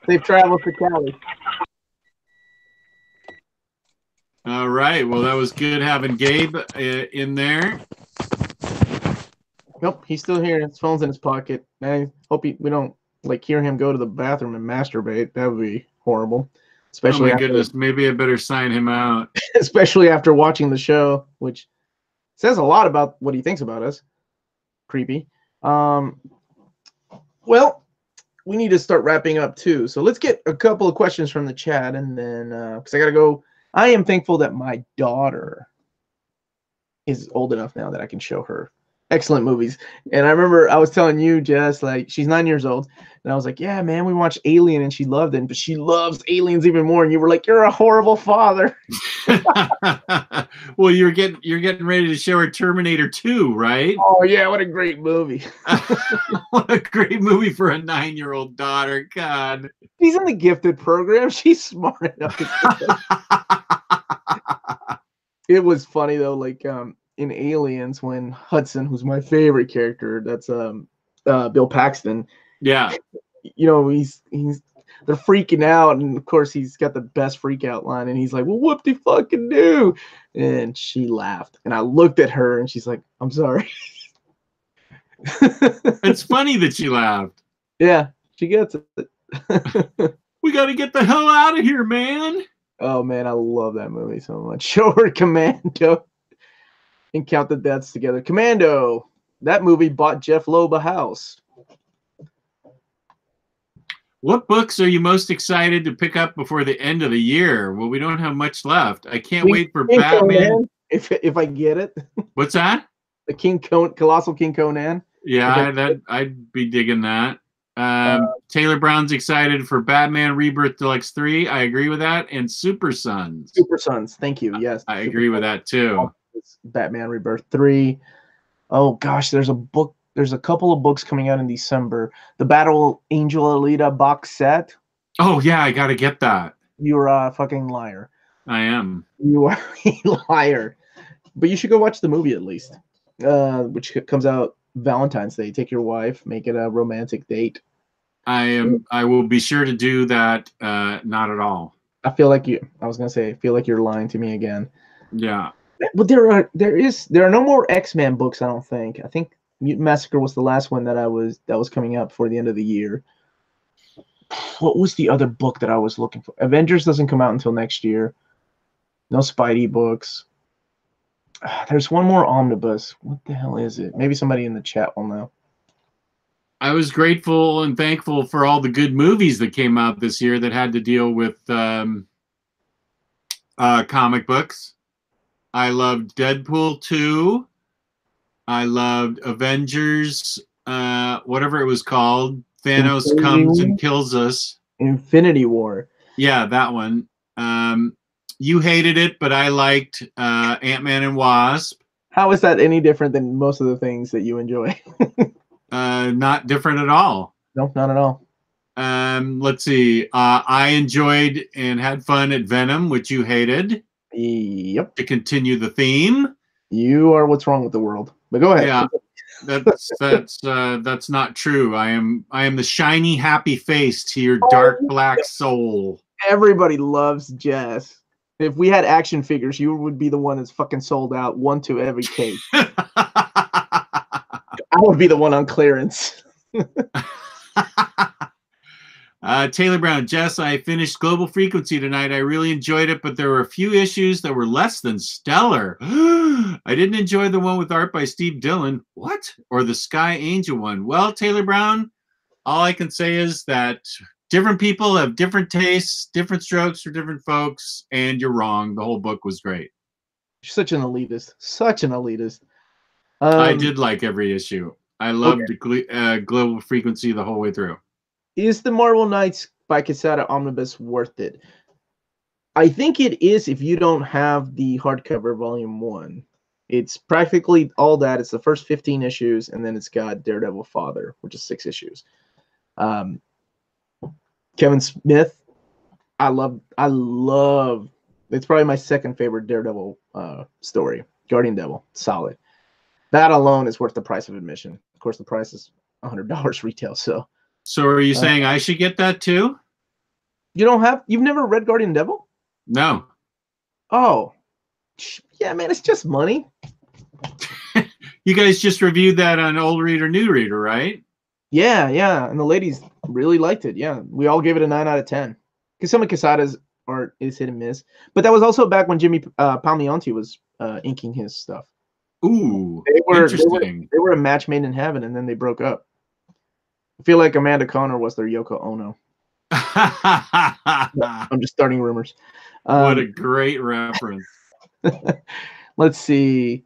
Safe travels to Cali. All right. Well, that was good having Gabe in there. Nope, he's still here. His phone's in his pocket. I hope we don't hear him go to the bathroom and masturbate. That would be horrible. Especially goodness, maybe I better sign him out. Especially after watching the show, which says a lot about what he thinks about us. Creepy. Well, we need to start wrapping up too. So let's get a couple of questions from the chat, and then because I gotta go. I am thankful that my daughter is old enough now that I can show her excellent movies. And I remember I was telling you, Jess, she's 9 years old, and I was like, yeah, man, we watched Alien and she loved it, but she loves aliens even more. And you were like, you're a horrible father. Well, you're getting ready to show her Terminator 2, right? Oh yeah, what a great movie. What a great movie for a 9-year-old daughter. God. She's in the gifted program. She's smart enough to It was funny though, in Aliens, when Hudson, who's my favorite character, that's Bill Paxton. Yeah. You know, they're freaking out, and of course he's got the best freak out line, and he's like, well, whoop de fucking do. And she laughed, and I looked at her, and she's like, I'm sorry. It's funny that she laughed. Yeah, she gets it. We got to get the hell out of here, man. Oh man, I love that movie so much. Show her Commando and Count the Deaths together. Commando, that movie bought Jeff Loeb a house. What books are you most excited to pick up before the end of the year? Well, we don't have much left. I can't wait for Batman. Conan, if I get it. What's that? The Colossal King Conan. Yeah, I'd be digging that. Taylor Brown's excited for Batman Rebirth Deluxe 3. I agree with that. And Super Sons. Super Sons. Thank you. Yes. I agree with that too. Batman Rebirth 3. Oh gosh, there's a couple of books coming out in December. The Battle Angel Alita box set. Oh yeah, I gotta get that. You're a fucking liar. I am. You are a liar. But you should go watch the movie at least. Which comes out Valentine's Day. Take your wife, make it a romantic date. I will be sure to do that. Not at all. I feel like you're lying to me again. Yeah. But there are no more X-Men books, I don't think. I think Mutant Massacre was the last one that was coming out before the end of the year. What was the other book that I was looking for? Avengers doesn't come out until next year. No Spidey books. There's one more omnibus. What the hell is it? Maybe somebody in the chat will know. I was grateful and thankful for all the good movies that came out this year that had to deal with comic books. I loved Deadpool 2. I loved Avengers, whatever it was called. Thanos comes and kills us. Infinity War. Yeah, that one. You hated it, but I liked Ant-Man and Wasp. How is that any different than most of the things that you enjoy? Not different at all. No, not at all. Let's see. I enjoyed and had fun at Venom, which you hated. Yep. To continue the theme. You are what's wrong with the world. But go ahead. Yeah. That's not true. I am the shiny, happy face to your dark black soul. Everybody loves Jess. If we had action figures, you would be the one that's fucking sold out, one to every case. I would be the one on clearance. Taylor Brown, Jess, I finished Global Frequency tonight. I really enjoyed it, but there were a few issues that were less than stellar. I didn't enjoy the one with art by Steve Dillon. What? Or the Sky Angel one. Well, Taylor Brown, all I can say is that different people have different tastes, different strokes for different folks, and you're wrong. The whole book was great. You're such an elitist. Such an elitist. I did like every issue. I loved Global Frequency the whole way through. Is the Marvel Knights by Quesada Omnibus worth it? I think it is if you don't have the hardcover volume 1. It's practically all that. It's the first 15 issues, and then it's got Daredevil Father, which is 6 issues. Kevin Smith, I love. It's probably my second favorite Daredevil story. Guardian Devil, solid. That alone is worth the price of admission. Of course, the price is $100 retail. So are you saying I should get that too? You've never read Guardian Devil? No. Oh, yeah, man, it's just money. You guys just reviewed that on Old Reader, New Reader, right? Yeah, and the ladies really liked it. Yeah, we all gave it a 9 out of 10. Because some of Quesada's art is hit and miss. But that was also back when Jimmy Palmiotti was inking his stuff. Ooh, interesting. They were a match made in heaven, and then they broke up. I feel like Amanda Conner was their Yoko Ono. I'm just starting rumors. What a great reference. Let's see.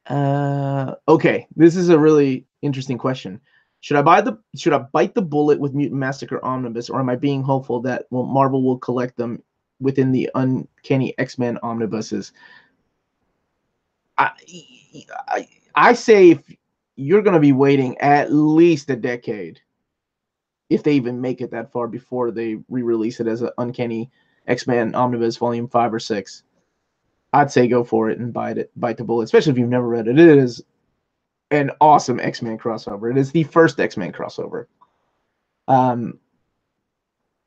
Okay, this is a really interesting question. Should I bite the bullet with Mutant Massacre Omnibus, or am I being hopeful that Marvel will collect them within the Uncanny X-Men omnibuses? I say if you're going to be waiting at least a decade, if they even make it that far before they re-release it as an Uncanny X-Men Omnibus Volume 5 or 6, I'd say go for it and bite the bullet, especially if you've never read it. It is an awesome X-Men crossover. It is the first X-Men crossover.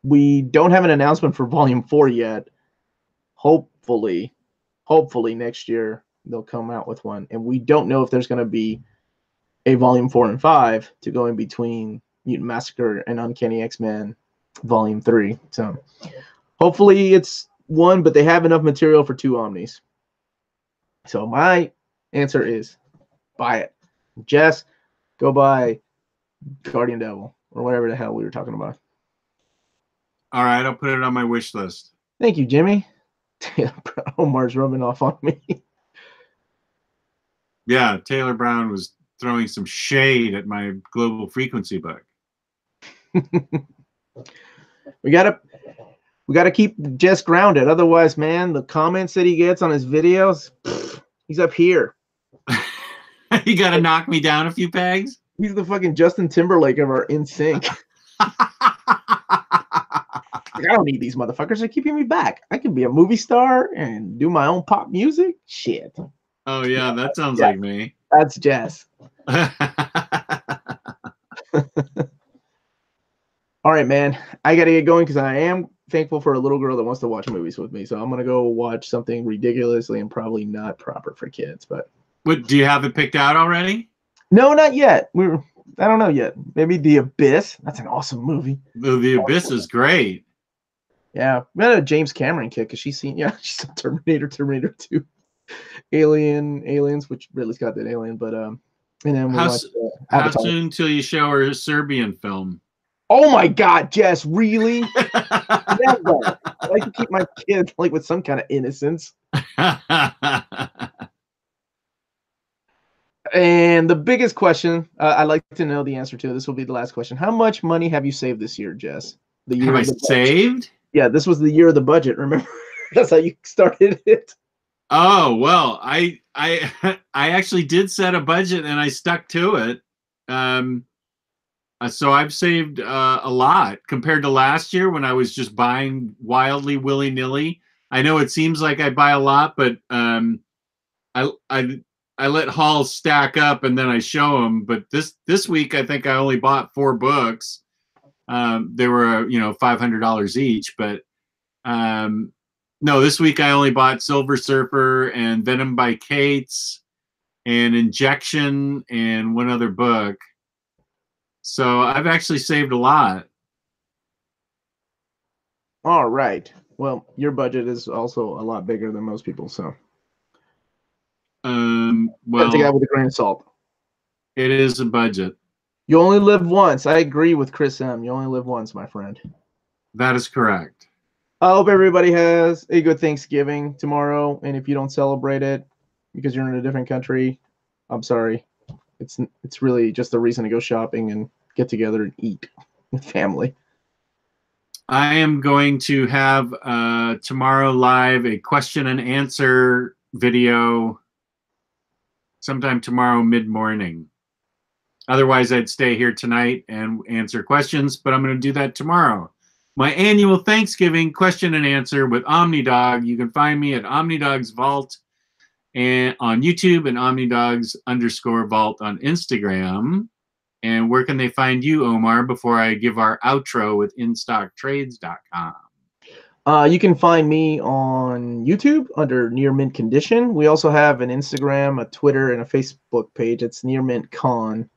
We don't have an announcement for Volume 4 yet. Hopefully next year they'll come out with one. And we don't know if there's going to be a Volume 4 and 5 to go in between Mutant Massacre and Uncanny X-Men Volume 3. So hopefully it's one, but they have enough material for 2 Omnis. So my answer is buy it. Jess, go buy Guardian Devil or whatever the hell we were talking about. All right, I'll put it on my wish list. Thank you, Jimmy. Omar's rubbing off on me. Yeah, Taylor Brown was throwing some shade at my Global Frequency book. We gotta keep Jess grounded. Otherwise, man, the comments that he gets on his videos, he's up here. You gotta knock me down a few pegs? He's the fucking Justin Timberlake of our NSYNC. I don't need these motherfuckers. They're keeping me back. I can be a movie star and do my own pop music. Shit. Oh, yeah, that sounds like me. That's Jess. All right, man. I got to get going because I am thankful for a little girl that wants to watch movies with me. So I'm going to go watch something ridiculously and probably not proper for kids. But what, do you have it picked out already? No, not yet. I don't know yet. Maybe The Abyss. That's an awesome movie. The Abyss is great. Yeah, we had a James Cameron kick because she's seen Terminator 2, Aliens, which Ridley Scott did Alien, but and then we watched how soon till you show her a Serbian film? Oh my God, Jess, really? Never. I like to keep my kids like with some kind of innocence. And the biggest question I'd like to know the answer to. This will be the last question. How much money have you saved this year, Jess? The year have I saved? Yeah, this was the year of the budget. Remember, that's how you started it. Oh well, I actually did set a budget and I stuck to it. So I've saved a lot compared to last year when I was just buying wildly willy-nilly. I know it seems like I buy a lot, but I let hauls stack up and then I show them. But this week I think I only bought 4 books. They were $500 each, but no, this week I only bought Silver Surfer and Venom by Cates and Injection and one other book. So I've actually saved a lot. All right. Well, your budget is also a lot bigger than most people, so well, take that with a grain of salt. It is a budget. You only live once. I agree with Chris M. You only live once, my friend. That is correct. I hope everybody has a good Thanksgiving tomorrow. And if you don't celebrate it because you're in a different country, I'm sorry. It's really just a reason to go shopping and get together and eat with family. I am going to have tomorrow live a question and answer video sometime tomorrow mid-morning. Otherwise, I'd stay here tonight and answer questions, but I'm going to do that tomorrow. My annual Thanksgiving question and answer with Omnidog. You can find me at Omnidog's Vault and on YouTube and Omnidogs_Vault on Instagram. And where can they find you, Omar, before I give our outro with InStockTrades.com? You can find me on YouTube under Near Mint Condition. We also have an Instagram, a Twitter, and a Facebook page. It's Near Mint Con.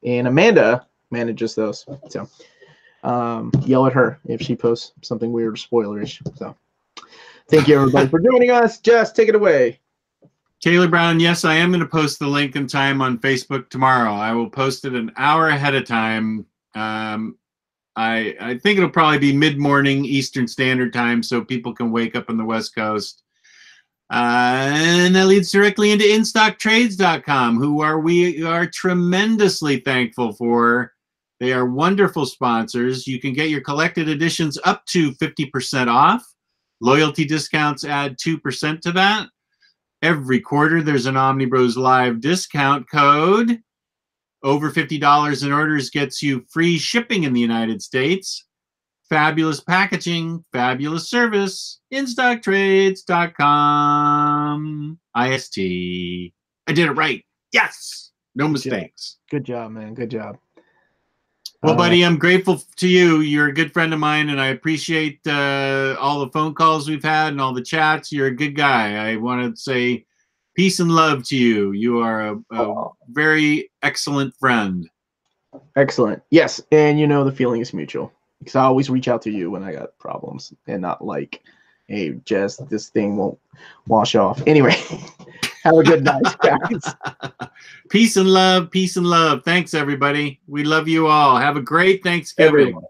And Amanda manages those. So yell at her if she posts something weird or spoilerish. So thank you, everybody, for joining us. Jess, take it away. Taylor Brown, yes, I am going to post the link and time on Facebook tomorrow. I will post it an hour ahead of time. I think it'll probably be mid-morning Eastern Standard Time so people can wake up on the West Coast. And that leads directly into InStockTrades.com, who we are tremendously thankful for. They are wonderful sponsors. You can get your collected editions up to 50% off. Loyalty discounts add 2% to that. Every quarter, there's an Omniboslive discount code. Over $50 in orders gets you free shipping in the United States. Fabulous packaging, fabulous service. InStockTrades.com. IST. I did it right. Yes. No mistakes. Good job, man. Good job. Well, buddy, I'm grateful to you. You're a good friend of mine, and I appreciate all the phone calls we've had and all the chats. You're a good guy. I want to say peace and love to you. You are a very excellent friend. Excellent. Yes, and you know the feeling is mutual. Because I always reach out to you when I got problems, and not like, hey, Jess, this thing won't wash off. Anyway, have a good night, guys. Peace and love. Peace and love. Thanks, everybody. We love you all. Have a great Thanksgiving. Everyone.